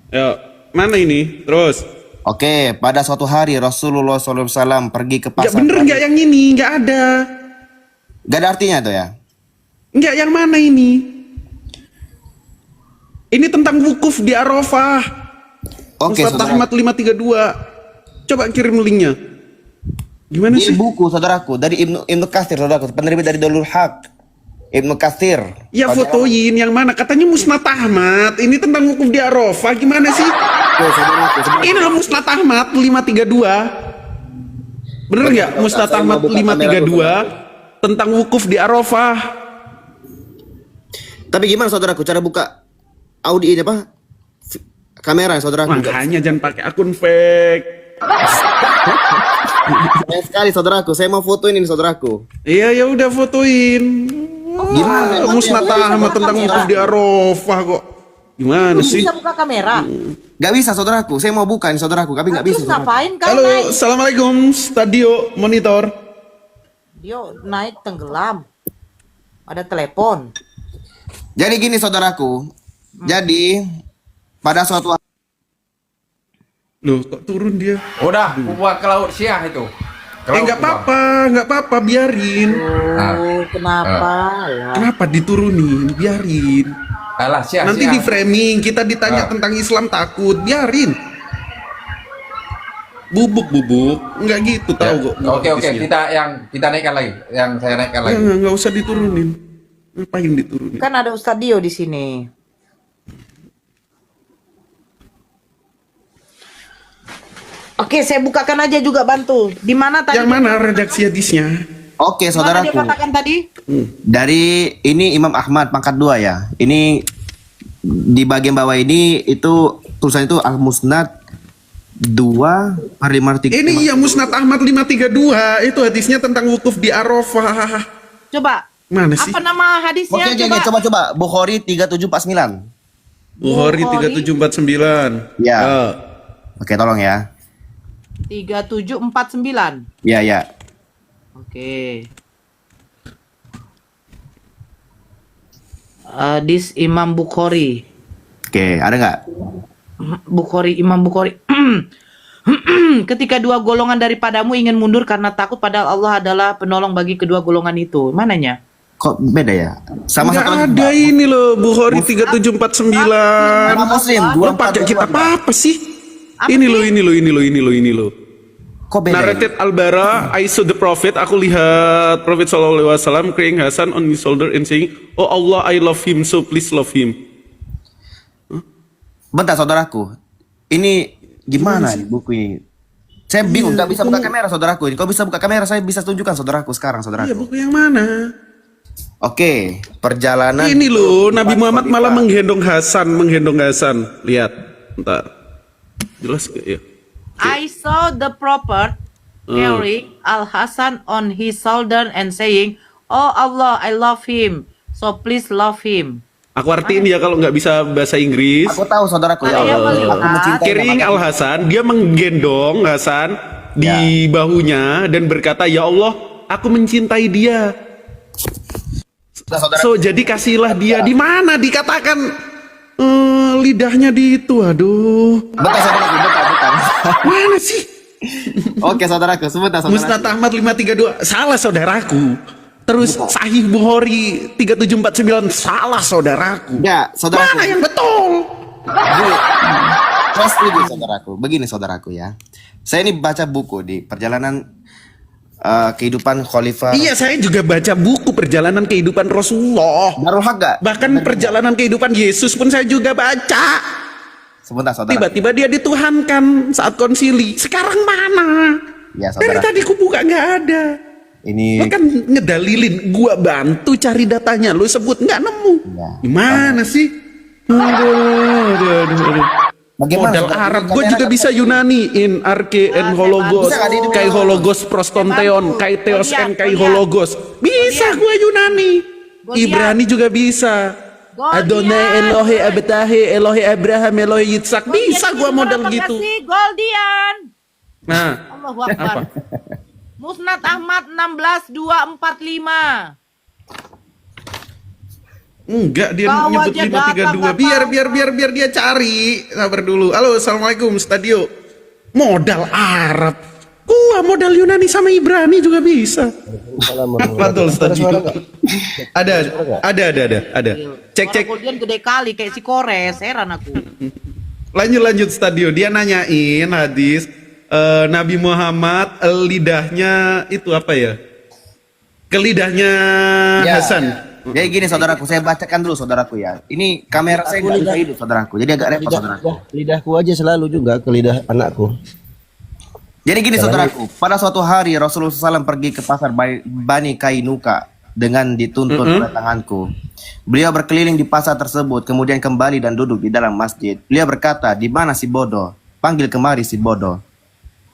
Yuk, mana ini? Terus. Oke, pada suatu hari Rasulullah SAW pergi ke Enggak pasar. bener enggak yang ini? Enggak ada. Gak ada artinya tuh ya. Enggak, yang mana ini? Ini tentang wukuf di Arafah. Oke, Ustaz saudara. Ahmad 532. Coba kirim linknya. Gimana Ini sih? buku saudaraku dari Ibnu Katsir saudaraku, penerbit dari Darul Haq. Ibnu Katsir. Ya fotoin yang mana? Katanya Musnad Ahmad. Ini tentang wukuf di Arafah. Gimana sih? Oke, saudaraku. Ini loh Musnad Ahmad 532. Bener nggak? Musnad saya mau Ahmad buka kamera 532 tentang wukuf di Arafah. Tapi gimana saudaraku cara buka audio ini apa? Kamera saudaraku. Makanya jangan pakai akun fake. Sayang sekali saudaraku, saya mau fotoin ini saudaraku. Iya ya udah fotoin. Gimana? Musnad Ahmad tentang wukuf di Arafah kok. Gimana Lu sih? bisa buka kamera. Gak bisa saudaraku, saya mau buka ini saudaraku, tapi gak bisa. Terus ngapain kau Halo, naik? assalamualaikum Stadio Monitor. Dio naik tenggelam. Ada telepon. Jadi gini saudaraku, jadi pada suatu Loh, kok turun dia? Udah, buat ke laut Sia itu. Ke laut Nggak buang. apa-apa, biarin. Oh, kenapa? Lah. Kenapa diturunin? Biarin. Alah, Sia. Nanti Sia. di framing kita ditanya tentang Islam takut, biarin. Bubuk, nggak gitu tahu kok. Oke, hadisnya. kita naikkan lagi. Yang saya naikkan lagi. Nggak usah diturunin. Ngapain diturunin? Kan ada Ustadz Dio di sini. Oke, saya bukakan aja juga bantu. Di mana tadi? Yang mana redaksi hadisnya? Oke Di mana dia saudaraku, katakan tadi? dari ini Imam Ahmad pangkat 2 ya. Ini di bagian bawah ini itu tulisan itu Al-Musnad 2/532. Ini ya Musnad Ahmad 532 itu hadisnya tentang wukuf di Arafah. Coba. Mana sih? Apa nama hadisnya? Oke, coba Bukhari 3749. Bukhari 3749. Ya. Oh. Oke, tolong ya. 3749. Ya. Oke. Hadis Imam Bukhari. Oke, ada nggak? Imam Bukhari. Ketika dua golongan daripadamu ingin mundur karena takut padahal Allah adalah penolong bagi kedua golongan itu. Mananya? Kok beda ya? Sama Nggak satu lagi. ada ini loh Bukhari 3749. Sama Muslim Lo pajak kita apa sih? Ini loh. Kok beda? Ya? Narrated Al-Bara, I saw the Prophet. Aku lihat Prophet SAW carrying Hasan on his shoulder and saying, "Oh Allah, I love him, so please love him." Bentar saudaraku. Ini gimana nih buku ini? Saya bingung, nggak bisa buka kamera saudaraku ini. Kalau bisa buka kamera, saya bisa tunjukkan saudaraku sekarang Iya, saudaraku. buku yang mana? Oke, perjalanan. Ini loh, Nabi Muhammad malah menggendong Hasan. Lihat, bentar. Jelas gak ya? I saw the prophet carrying Al Hasan on his shoulder and saying, "Oh Allah, I love him, so please love him." Aku artiin ya kalau nggak bisa bahasa Inggris. Aku tahu saudaraku ya Saya Allah. melihat- Aku mencintai Kering Al Hasan, dia menggendong Hasan di bahunya dan berkata, "Ya Allah, aku mencintai dia." saudara. So, jadi kasihlah dia di mana dikatakan lidahnya di itu. Aduh. Betul saudaraku, betul. Mana sih? Oke saudaraku, sebentar saudaraku. Musnad Ahmad 532 salah saudaraku. Terus Sahih Bukhari 3749 salah saudaraku. Ya, saudaraku. Mana yang betul? Saya setuju saudaraku. Begini saudaraku ya. Saya ini baca buku di perjalanan kehidupan Khalifah. Iya, saya juga baca buku perjalanan kehidupan Rasulullah. Darul Haq gak? Bahkan perjalanan kehidupan Yesus pun saya juga baca. Sebentar saudara. Tiba-tiba dia dituhankan saat konsili. Sekarang mana? Ya Dari saudara. tadi ku buka nggak ada. Ini Gua kan ngedalilin, gua bantu cari datanya, lu sebut nggak nemu. Ya. Gimana sih? Aduh. bagaimana Modal saudara? Arab, gue juga bisa Yunani. In arke en hologos, Bisa nggak di- kai hologos prostonteon, kai theos en kai hologos. Bisa gue Yunani. Ibrani juga bisa. Adonai Elohe Abetahe Elohe Abraham Elohe Yitzhak. Bisa gue modal gitu. Goldian. Nah, Allahu Akbar. Musnad Ahmad 16245. enggak dia Kau nyebut aja 532. datang, Biar dia cari. Sabar dulu. Halo, assalamualaikum Stadio. Modal Arab. Gua modal Yunani sama Ibrani juga bisa. Betul Stadio. Ada. Cek. Goldian gede kali kayak si Kores, heran aku. Lanjut Stadio. Dia nanyain hadis Nabi Muhammad lidahnya itu apa ya? Ke lidahnya Ya. Hasan. Jadi gini saudaraku, saya bacakan dulu saudaraku ya. Ini kamera saya nggak bisa hidup saudaraku, jadi agak repot saudaraku. Lidahku aja selalu juga ke lidah anakku. Jadi gini saudaraku, pada suatu hari Rasulullah SAW pergi ke pasar Bani Kainuka dengan dituntun oleh tanganku. Beliau berkeliling di pasar tersebut, kemudian kembali dan duduk di dalam masjid. Beliau berkata, "Di mana si bodoh? Panggil kemari si bodoh."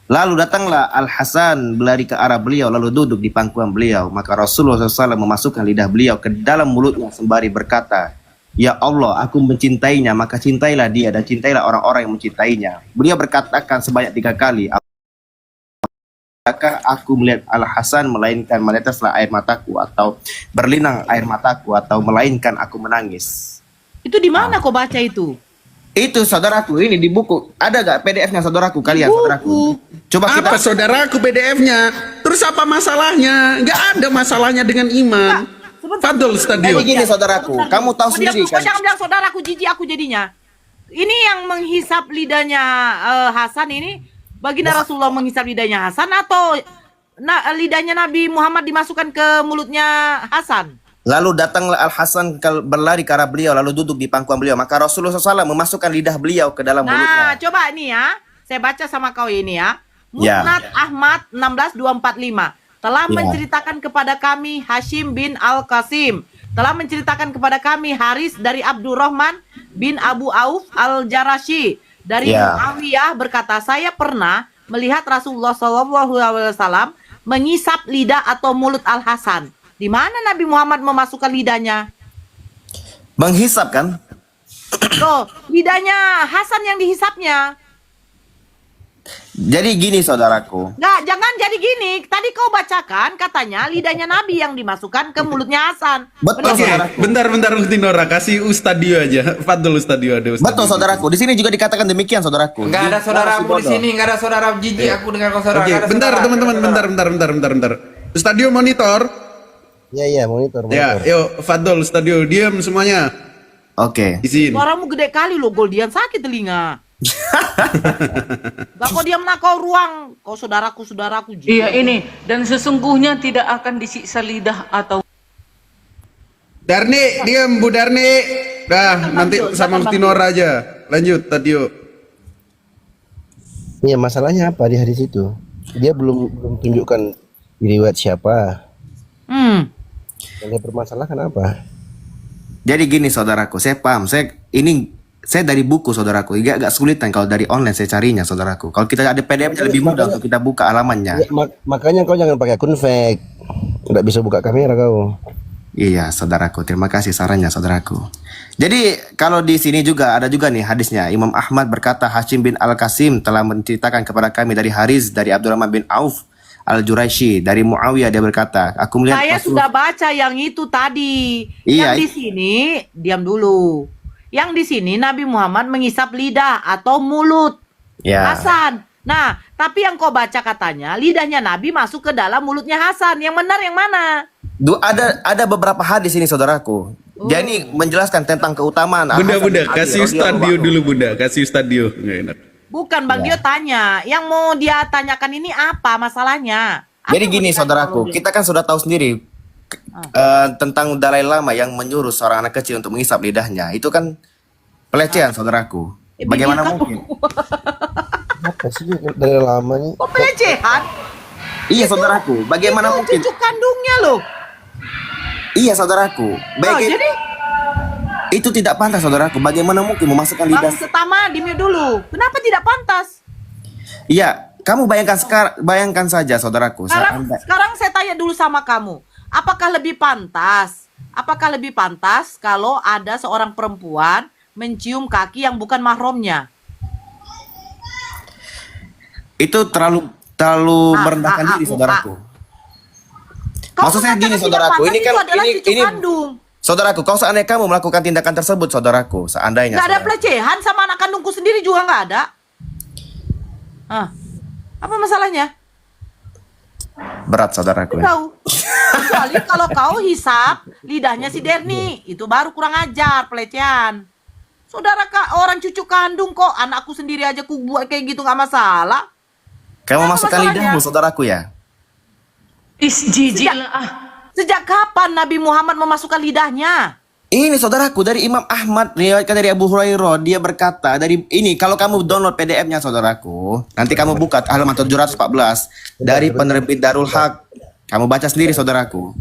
Lalu datanglah Al-Hasan berlari ke arah beliau, lalu duduk di pangkuan beliau. Maka Rasulullah SAW memasukkan lidah beliau ke dalam mulutnya sembari berkata, "Ya Allah, aku mencintainya, maka cintailah dia dan cintailah orang-orang yang mencintainya." Beliau berkatakan sebanyak 3 kali, "Apakah aku melihat Al-Hasan melainkan meneteslah air mataku, atau berlinang air mataku, atau melainkan aku menangis." Itu di mana kau baca itu? Itu saudaraku, ini di buku. Ada gak PDF-nya saudaraku kalian, saudaraku? Coba kita. Apa saudaraku PDF-nya? Terus apa masalahnya? Nggak ada masalahnya dengan iman. Fadol Stadio. Jadi gini saudaraku, kamu tahu sendiri kan? Jangan bilang saudaraku, jijik aku jadinya. Ini yang menghisap lidahnya Hasan ini, baginda Rasulullah menghisap lidahnya Hasan atau lidahnya Nabi Muhammad dimasukkan ke mulutnya Hasan? Lalu datanglah Al-Hasan berlari ke arah beliau, lalu duduk di pangkuan beliau. Maka Rasulullah SAW memasukkan lidah beliau ke dalam Nah, mulutnya. coba nih ya. Saya baca sama kau ini ya. Ya. Musnad Ahmad 16245 telah Ya. menceritakan kepada kami Hashim bin Al-Qasim, telah menceritakan kepada kami Haris dari Abdurrahman bin Abu Auf Al-Jarashi dari Ya. Muawiyah berkata, "Saya pernah melihat Rasulullah SAW mengisap lidah atau mulut Al-Hasan." Di mana Nabi Muhammad memasukkan lidahnya? Menghisap kan? Tuh, lidahnya Hasan yang dihisapnya. Jadi gini saudaraku. Nggak, jangan jadi gini. Tadi kau bacakan katanya lidahnya Nabi yang dimasukkan ke mulutnya Hasan. Betul Benar nggak? saudaraku. Bentar Ustinora, kasih Ustadio aja. Fadol Ustadio ada Ustadio. Betul saudaraku. Di sini juga dikatakan demikian saudaraku. Enggak ada saudaraku di sini, enggak ada saudara jijik aku dengan kau saudara. Oke, Nggak ada bentar saudara. teman-teman, bentar. Ustadio monitor. Iya, monitor. Ya, yuk Fadol Ustadio diam semuanya. Oke. Izin. Suaramu gede kali loh, Goldian, sakit telinga. Gak kau diam nak kau ruang. Kau saudaraku Iya ini, dan sesungguhnya tidak akan disiksa lidah atau Darni, diam Bu Darni. Dah, nanti sama Ustinora aja. Lanjut Tadio. Iya, masalahnya apa di hadis itu? Dia belum tunjukkan riwayat siapa. Yang dia permasalahkan apa? Jadi gini saudaraku, saya paham. Saya dari buku saudaraku. Agak sulitan kalau dari online saya carinya saudaraku. Kalau kita ada PDF lebih mudah untuk kita buka halamannya. Ya, makanya kau jangan pakai akun fake. Nggak bisa buka kamera kau. Iya, saudaraku. Terima kasih sarannya, saudaraku. Jadi kalau di sini juga ada juga nih hadisnya. Imam Ahmad berkata, Hashim bin Al-Qasim telah menceritakan kepada kami dari Haris, dari Abdurrahman bin Auf Al-Juraisy, dari Muawiyah, dia berkata, aku melihat Saya Rasul. sudah baca yang itu tadi. Iya, Yang di sini, diam dulu. Yang di sini Nabi Muhammad mengisap lidah atau mulut Ya. Hasan. Nah, tapi yang kau baca katanya lidahnya Nabi masuk ke dalam mulutnya Hasan. Yang benar yang mana? Ada beberapa hadis ini, saudaraku. Dia ini menjelaskan tentang keutamaan. Bunda, Hasan bunda, bin Ali kasih radhiyallahu stadio anhu. dulu bunda, kasih stadio. Nggak enak. Bukan Bang Gio tanya. Yang mau dia tanyakan ini apa masalahnya? Apa Jadi yang gini, mau ditanya saudaraku, sama dia? kita kan sudah tahu sendiri tentang Dalai Lama yang menyuruh seorang anak kecil untuk mengisap lidahnya. Itu kan pelecehan, saudaraku. Bagaimana Begitu. mungkin? Apa sih dari lama nih? Kok pelecehan? Iya, saudaraku. Bagaimana Itu mungkin? cucu kandungnya loh. Iya, saudaraku. Oh, jadi Itu tidak pantas, saudaraku. Bagaimana mungkin memasukkan Bang lidah? Setama di mute dulu. Kenapa tidak pantas? Iya, kamu bayangkan saja, saudaraku. Sekarang saya tanya dulu sama kamu. Apakah lebih pantas? Apakah lebih pantas kalau ada seorang perempuan mencium kaki yang bukan mahramnya? Itu terlalu merendahkan diri, saudaraku. Kau Maksud saya mengatakan gini, tidak saudaraku. pantas, Ini kan itu adalah cucu ini kandung. saudaraku. Kalau seandainya kamu melakukan tindakan tersebut, saudaraku, seandainya. Nggak ada saudara. pelecehan sama anak kandungku sendiri juga nggak ada. Apa masalahnya? Berat, saudaraku. Tahu. Kecuali kalau kau hisap lidahnya si Derni, itu baru kurang ajar, pelecehan. Saudara orang cucu kandung kok, anakku sendiri aja ku buat kayak gitu nggak masalah. Kamu Apa masukkan masalahnya? lidahmu, saudaraku ya. Jijik lah ah. Sejak kapan Nabi Muhammad memasukkan lidahnya? Ini saudaraku dari Imam Ahmad, riwayatkan dari Abu Hurairah, dia berkata dari ini, kalau kamu download PDF-nya, saudaraku, nanti kamu buka halaman 714 dari penerbit Darul Haq. Kamu baca sendiri, saudaraku.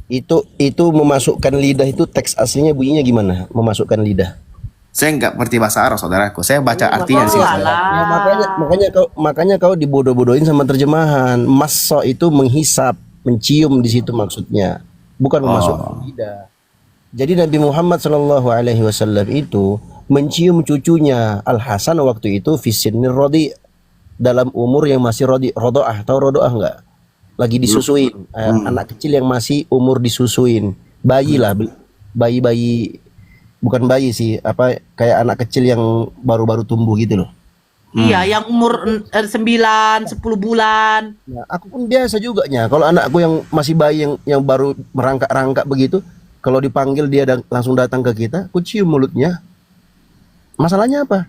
Itu memasukkan lidah itu teks aslinya bunyinya gimana? Memasukkan lidah. Saya nggak ngerti bahasa Arab, saudaraku. Saya baca artinya di sini. Ya, makanya kau dibodoh-bodohin sama terjemahan. Masso itu menghisap, mencium di situ maksudnya, bukan memasukkan lidah. Jadi Nabi Muhammad SAW itu mencium cucunya Al Hasan waktu itu fisinir rodi, dalam umur yang masih rodoah. Tahu rodoah nggak? Lagi disusuin, anak kecil yang masih umur disusuin, bayi lah, bayi bukan bayi sih, apa kayak anak kecil yang baru-baru tumbuh gitu loh. Iya, yang umur 9, 10 bulan. Nah, aku pun biasa juga nya. Kalau anakku yang masih bayi yang baru merangkak-rangkak begitu, kalau dipanggil dia langsung datang ke kita, aku cium mulutnya. Masalahnya apa?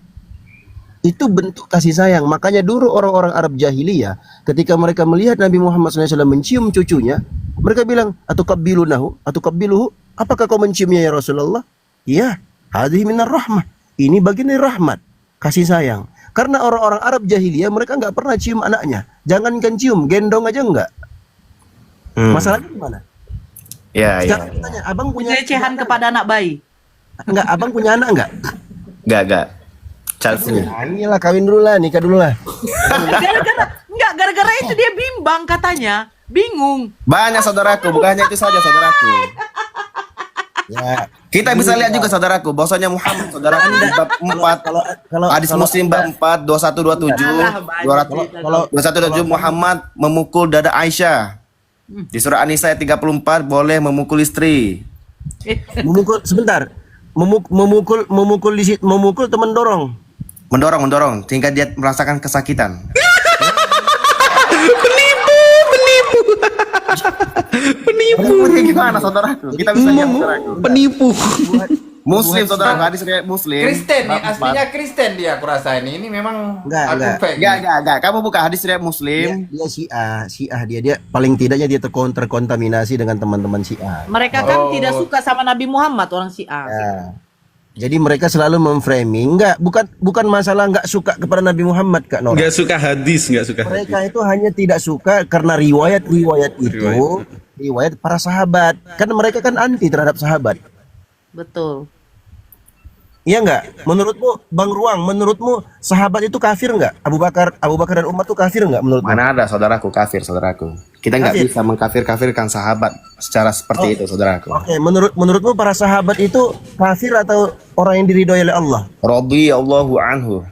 Itu bentuk kasih sayang. Makanya dulu orang-orang Arab jahiliyah ketika mereka melihat Nabi Muhammad SAW mencium cucunya, mereka bilang, "Atukabbiluhu? Apakah kau menciumnya ya Rasulullah?" "Iya, hadhihi minar rahmah." Ini bagian dari rahmat, kasih sayang. Karena orang-orang Arab jahiliyah mereka nggak pernah cium anaknya. Jangankan cium, gendong aja enggak. Masalahnya gimana? Ya, ya. Sekarang tanya, abang punya Pelecehan kepada anak bayi. enggak? Abang punya anak enggak? Gak. Child free. Nah, inilah kawin dulu lah, nikah dulu lah. Gara-gara itu dia bimbang katanya. Bingung. Banyak, saudaraku, bukan hanya itu saja, saudaraku. Ya, Kita bisa lihat juga, saudaraku, bahwasanya Muhammad, saudaraku, di bab 4, hadis Muslim bab 4, 2127, 2127 Muhammad memukul dada Aisyah. Di surah An-Nisa ayat 34 boleh memukul istri. memukul sebentar. Memukul atau mendorong? Mendorong sehingga dia merasakan kesakitan. Penipu. Gimana, saudaraku? Kita bisa lihat, saudaraku. Penipu. Muslim, saudaraku, hadis riwayat Muslim. Kristen nih, bab 4. aslinya Kristen dia aku rasa ini memang Enggak. fake. Enggak. Kamu buka hadis riwayat Muslim. Dia Syiah dia paling tidaknya dia terkontaminasi dengan teman-teman Syiah. Mereka kan tidak suka sama Nabi Muhammad, orang Syiah. Ya. Jadi mereka selalu memframing, bukan masalah nggak suka kepada Nabi Muhammad, Kak Nora. Nggak suka hadis. Mereka itu hanya tidak suka karena riwayat itu riwayat para sahabat. Kan mereka kan anti terhadap sahabat. Betul. Iya nggak? Menurutmu, Bang Ruang, menurutmu sahabat itu kafir nggak? Abu Bakar dan Umar itu kafir nggak menurutmu? Mana ada saudaraku kafir, saudaraku. Kita nggak Kafir. bisa mengkafir-kafirkan sahabat secara seperti itu, saudaraku. Oke, menurutmu para sahabat itu kafir atau orang yang diridhoi oleh Allah? Radhiyallahu anhu.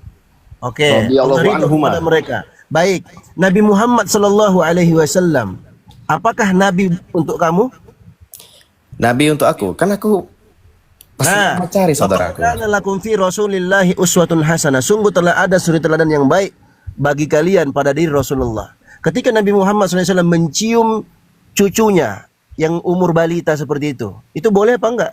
Oke, Radhiyallahu Allah ridho anhuma. kepada mereka. Baik, Nabi Muhammad sallallahu alaihi wasallam, apakah nabi untuk kamu? Nabi untuk aku, kan aku pasti mencari saudaraku. Kana lakum fi Rasulillahi uswatun hasanah. Sungguh telah ada suri teladan yang baik bagi kalian pada diri Rasulullah. Ketika Nabi Muhammad SAW mencium cucunya yang umur balita seperti itu boleh apa enggak?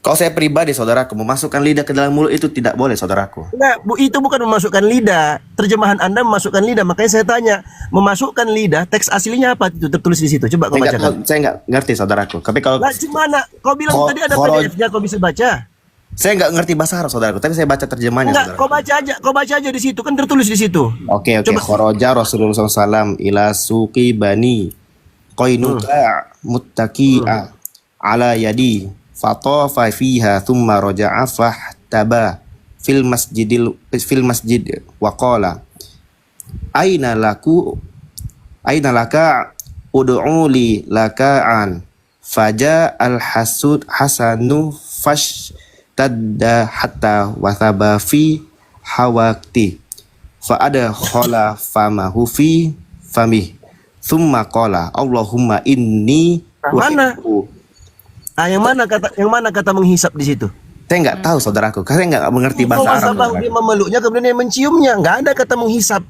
Kalau saya pribadi, saudaraku, memasukkan lidah ke dalam mulut itu tidak boleh, saudaraku. Enggak, itu bukan memasukkan lidah. Terjemahan Anda memasukkan lidah. Makanya saya tanya, memasukkan lidah, teks aslinya apa itu tertulis di situ? Coba kau bacakan. Saya nggak ngerti, saudaraku. Tapi kalau Lah, gimana? Kau bilang tadi ada PDF-nya, kau bisa baca. saya nggak ngerti bahasa Arab, saudaraku. Tapi saya baca terjemahnya, Enggak, saudaraku. kau baca aja di situ, kan tertulis di situ. Oke. Kharaja Rasulullah SAW ila suqi bani Qainuqa muttaqi'a ala yadi fatafa fiha thumma raja'a fahtaba fil masjid wa qala aina laka ud'u li laka'an faja al hasanu fashtadda hatta wathaba fi hawakti fa ada khala famahu fi famih thumma qala Allahumma inni Mana? Yang mana kata menghisap di situ? Saya nggak tahu, saudaraku, karena saya nggak mengerti bahasa Arab, Dia saudaraku. memeluknya kemudian dia menciumnya, nggak ada kata menghisap,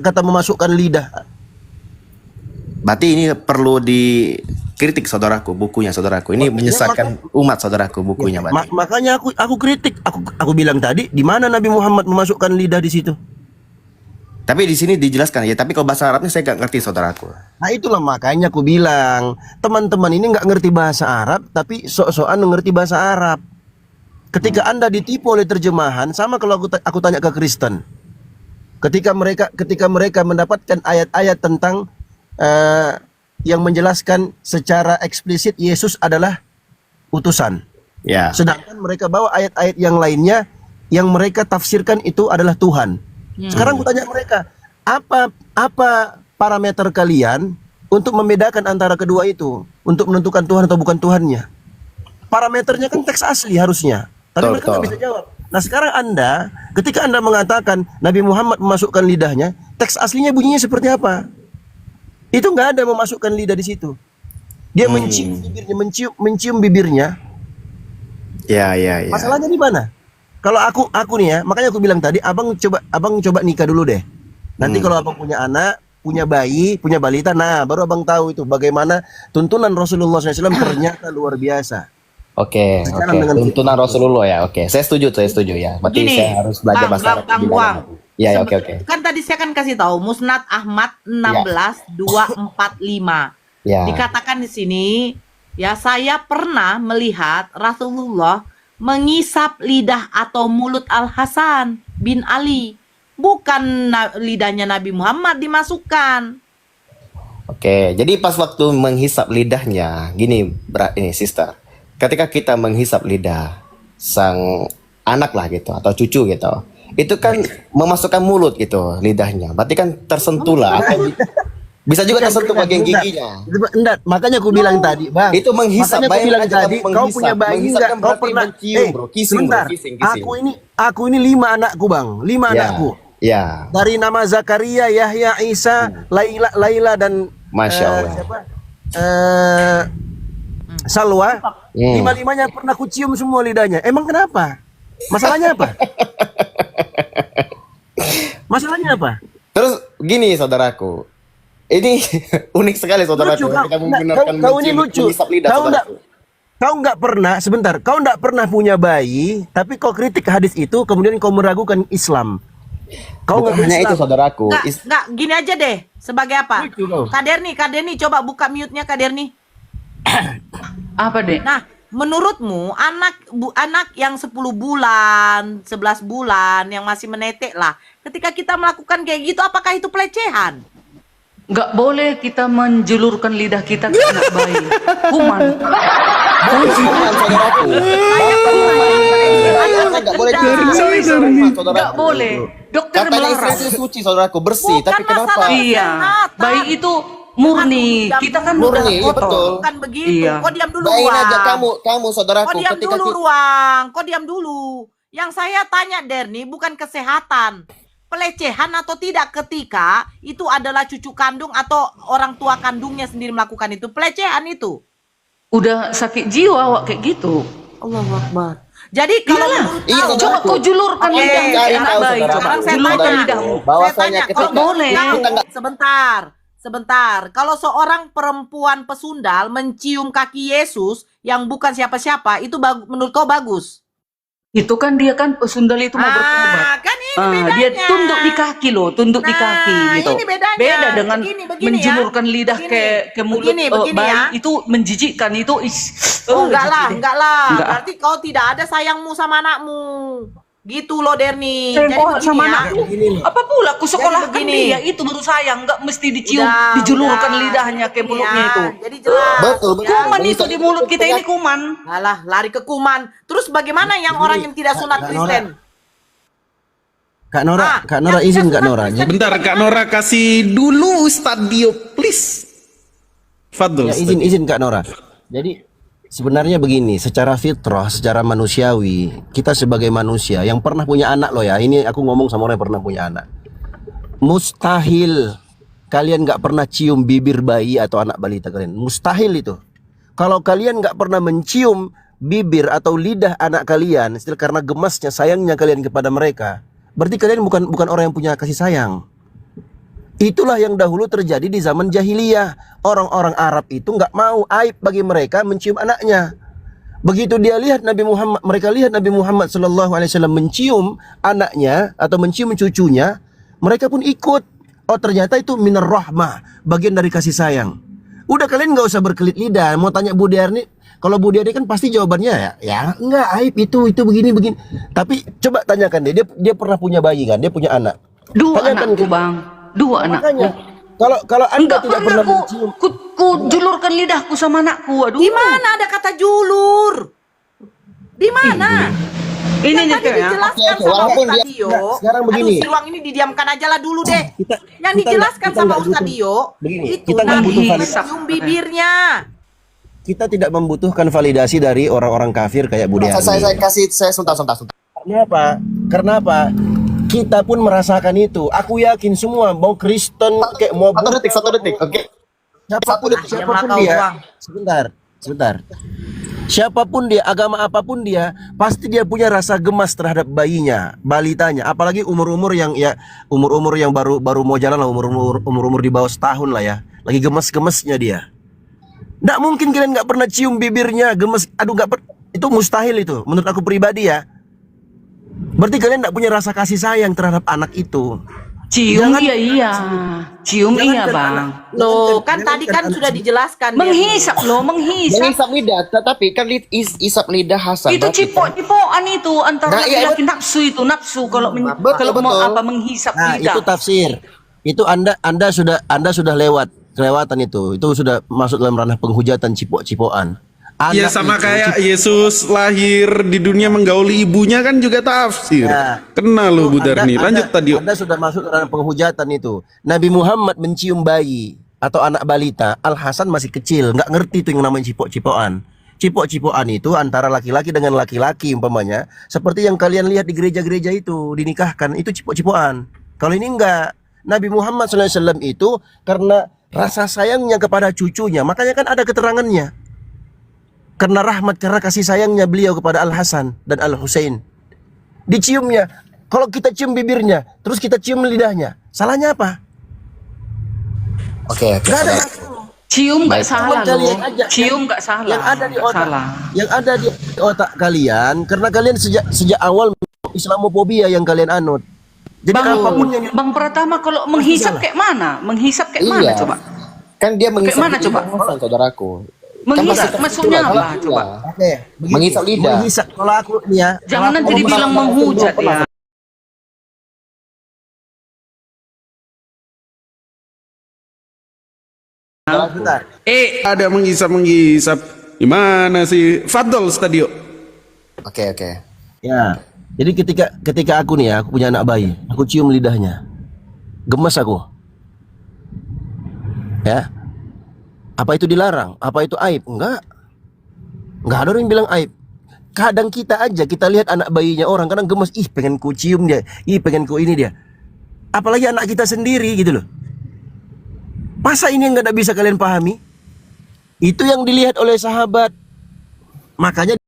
kata memasukkan lidah. Berarti ini perlu dikritik, saudaraku, bukunya, saudaraku. Ini menyesatkan umat, saudaraku, bukunya, berarti. Makanya aku kritik, aku bilang tadi, di mana Nabi Muhammad memasukkan lidah di situ? Tapi di sini dijelaskan ya. Tapi kalau bahasa Arabnya saya nggak ngerti, saudaraku. Nah itulah makanya aku bilang, teman-teman ini nggak ngerti bahasa Arab, tapi sok-sokan ngerti bahasa Arab. Ketika Anda ditipu oleh terjemahan, sama kalau aku tanya ke Kristen, ketika mereka mendapatkan ayat-ayat tentang yang menjelaskan secara eksplisit Yesus adalah utusan. Ya. Sedangkan mereka bawa ayat-ayat yang lainnya yang mereka tafsirkan itu adalah Tuhan. Sekarang aku tanya mereka, apa parameter kalian untuk membedakan antara kedua itu, untuk menentukan Tuhan atau bukan Tuhannya? Parameternya kan teks asli harusnya, tapi mereka nggak bisa jawab. Nah sekarang Anda, ketika Anda mengatakan Nabi Muhammad memasukkan lidahnya, teks aslinya bunyinya seperti apa? Itu nggak ada memasukkan lidah di situ. Dia mencium bibirnya, mencium bibirnya. Ya. Masalahnya di mana? Kalau aku nih ya, makanya aku bilang tadi, abang coba nikah dulu deh. Nanti kalau abang punya anak, punya bayi, punya balita, nah baru abang tahu itu bagaimana tuntunan Rasulullah SAW ternyata luar biasa. Oke. Tuntunan Rasulullah ya. Oke. Saya setuju ya. Berarti Gini, saya harus belajar bahasa Arab. Bang Buang. Ya, oke. Kan tadi saya kan kasih tahu Musnad Ahmad 16245. Ya. Dikatakan di sini, ya saya pernah melihat Rasulullah mengisap lidah atau mulut Al-Hasan bin Ali. Bukan lidahnya Nabi Muhammad dimasukkan. Oke, jadi pas waktu menghisap lidahnya, gini, ini sister. Ketika kita menghisap lidah sang anak lah gitu atau cucu gitu, itu kan memasukkan mulut gitu lidahnya. Berarti kan tersentuh lah. Atau bisa juga tersentuh bagian giginya. Enggak, makanya aku bilang tadi, Bang. Itu menghisap. Makanya aku bilang tadi, kau punya bayi enggak? Kan Kau pernah mencium, bro. Kissing, sebentar. bro. Kissing. Aku ini 5 anakku, Bang. 5 anakku. Ya. Dari nama Zakaria, Yahya, Isa, Laila dan Masya Allah. siapa? Salwa. 5-5-nya pernah kucium semua lidahnya. Emang kenapa? Masalahnya apa? Masalahnya apa? Terus gini, saudaraku. Ini unik sekali, saudaraku. Lucu, Kita menggunakan kau ini lucu. menghisap lidah, saudaraku. Kau nggak pernah, sebentar. Kau nggak pernah punya bayi, tapi kau kritik hadis itu, kemudian kau meragukan Islam. Kau Bukan hanya itu, saudaraku. Enggak, gini aja deh. Sebagai apa? Lucu kau. Kaderni, coba buka mute-nya Kaderni. Apa deh? Nah, menurutmu anak yang 10 bulan, 11 bulan yang masih menetek lah, ketika kita melakukan kayak gitu, apakah itu pelecehan? Nggak boleh kita menjulurkan lidah kita ke anak bayi. Kuman. Saudaraku. Ayatnya nggak boleh tidak. Sorry, saudaraku. nggak boleh. Dokter Katanya istri melarang. itu suci, saudaraku, bersih. Bukan Tapi kenapa? masalah Iya, kesehatan. bayi itu murni. Diam Kita kan dulu. udah Murni, iya, kotor. betul. Bukan begitu. Iya. Kok diam dulu, Bayin Ruang? aja kamu saudaraku. Kok diam Ketika dulu, Ruang? Kok diam dulu? Yang saya tanya, Derni, bukan kesehatan. Pelecehan atau tidak ketika itu adalah cucu kandung atau orang tua kandungnya sendiri melakukan itu. Pelecehan itu. Udah sakit jiwa awak kayak gitu. Allahu Akbar. Jadi kalau Iya. menurut Iya, kau, Coba kau julurkan Oke, lidahmu ke cari anak tahu, bayi. saudara. Coba Sekarang saya julurkan tanya. lidahmu. bahwasanya Saya tanya, ketika kalau boleh. menurut kau, sebentar. Kalau seorang perempuan pesundal mencium kaki Yesus yang bukan siapa-siapa, itu menurut kau bagus? Itu kan dia kan pesundal itu mau bertobat. Kan ini bedanya. Dia tunduk di kaki loh, tunduk di Nah, kaki gitu. ini bedanya. Beda dengan Begini menjulurkan ya. lidah ke mulut Begini bayi ya. itu menjijikkan itu. Oh, enggak lah. Enggak. Berarti kau tidak ada sayangmu sama anakmu. Gitu loh, Derni. Jadi Sayang begini sama ya. anakku. Apa pula aku sekolahkan begini. dia itu baru sayang, enggak mesti dicium, Udah, dijulurkan udah. lidahnya ke Begini mulutnya ya. itu. Jadi jelas. Betul. Kuman itu di mulut kita ini kuman. Alah, lari ke kuman. Terus bagaimana yang orang yang tidak sunat Kak Kristen? Kak Nora, Ah, Kak Nora yang izin tidak Kak sunat Nora. Kristen. Bentar Kak Nora kasih dulu Stadio please. Fadl. Ya, izin Kak Nora. Jadi sebenarnya begini, secara fitrah, secara manusiawi, kita sebagai manusia yang pernah punya anak loh ya, ini aku ngomong sama orang yang pernah punya anak. Mustahil kalian nggak pernah cium bibir bayi atau anak balita kalian. Mustahil itu. Kalau kalian nggak pernah mencium bibir atau lidah anak kalian, still karena gemasnya sayangnya kalian kepada mereka, berarti kalian bukan orang yang punya kasih sayang. Itulah yang dahulu terjadi di zaman jahiliyah. Orang-orang Arab itu nggak mau, aib bagi mereka mencium anaknya. Begitu dia lihat mereka lihat Nabi Muhammad SAW mencium anaknya atau mencium cucunya, mereka pun ikut. Oh, ternyata itu minar rahmah, bagian dari kasih sayang. Udah, kalian nggak usah berkelit lidah. Mau tanya Bu Derni, kalau Bu Derni kan pasti jawabannya ya enggak, aib itu begini. Tapi coba tanyakan dia pernah punya bayi kan, dia punya anak. Dua Tanyakan anakku, Bang. Dua Makanya, anakku. kalau Anda Enggak tidak pernah pernah mencium, ku julurkan lidahku sama anakku. Aduh. Di mana ada kata julur? Di mana? Ini Yang nih tadi kayak dijelaskan Oke, sama walaupun Ustaz dia- Dio. Nah, sekarang begini. Aduh, si Ruang ini didiamkan aja lah dulu deh. Kita- Yang kita dijelaskan nggak sama Ustaz butuh. Dio, Begini, itu kita nggak Nabi butuh mencium bibirnya. kita tidak membutuhkan validasi dari orang-orang kafir kayak Bu Derni. Saya sebentar. Karena apa? Kita pun merasakan itu. Aku yakin semua, mau Kristen kayak mau Satu detik. Oke. siapapun Diamlah kau, dia. Ruang. Sebentar. Siapapun dia, agama apapun dia, pasti dia punya rasa gemas terhadap bayinya, balitanya. Apalagi umur-umur yang baru mau jalan lah, umur di bawah setahun lah ya. Lagi gemes-gemesnya dia. Nggak mungkin kalian nggak pernah cium bibirnya, gemes. Aduh, itu mustahil itu. Menurut aku pribadi ya. Berarti kalian nggak punya rasa kasih sayang terhadap anak itu. Cium Jangan- iya. Cium iya, Jangankan Bang. anak- Loh, kan jangankan tadi kan anak sudah dijelaskan. Derni. Menghisap loh, menghisap. Mengisap lidah, tetapi kan isap lidah Hasan. Itu berarti kan- cipok-cipokan itu antara Nah, iya, laki-laki nafsu kalau Betul, mau betul. apa menghisap Nah, lidah. itu tafsir. Itu Anda sudah kelewatan itu. Itu sudah masuk dalam ranah penghujatan cipok-cipokan. Ya sama kayak Yesus lahir di dunia menggauli ibunya kan juga tafsir. Ya. Kena lu Bu Darni. Lanjut tadi. Anda sudah masuk dalam penghujatan itu. Nabi Muhammad mencium bayi atau anak balita, Al Hasan masih kecil, nggak ngerti itu yang namanya cipok-cipokan. Cipok-cipokan itu antara laki-laki dengan laki-laki umpamanya, seperti yang kalian lihat di gereja-gereja itu dinikahkan, itu cipok-cipokan. Kalau ini enggak. Nabi Muhammad SAW itu karena rasa sayangnya kepada cucunya, makanya kan ada keterangannya. Karena rahmat, karena kasih sayangnya beliau kepada Al Hasan dan Al Husain, diciumnya. Kalau kita cium bibirnya, terus kita cium lidahnya, salahnya apa? Oke. Gak ada. Cium nggak salah Cuman kalian loh. aja Cium nggak salah. Yang ada di Nggak otak, salah. yang ada di otak kalian, karena kalian sejak awal Islamofobia yang kalian anut. Jadi apapun yang Bang Pratama kalau menghisap kayak mana? Menghisap kayak mana Iya. coba? Kan dia mengisap mana lidah coba? Hasan, saudaraku. Menghisap Kan maksudnya itulah, apa coba? Oke, begini. Mengisap lidah. Menghisap. Kalau aku nih ya, Jangan kalau nanti aku dibilang ngomong menghujat ya. Bentar. Ada menghisap. Gimana sih? Fadl Stadio. Oke. Ya. Jadi ketika aku nih ya, aku punya anak bayi, aku cium lidahnya. Gemes aku. Ya. Apa itu dilarang? Apa itu aib? Enggak. Enggak ada orang yang bilang aib. Kadang kita aja, kita lihat anak bayinya orang, kadang gemes, ih pengen ku cium dia, ih pengen ku ini dia. Apalagi anak kita sendiri gitu loh. Masa ini yang nggak bisa kalian pahami? Itu yang dilihat oleh sahabat. Makanya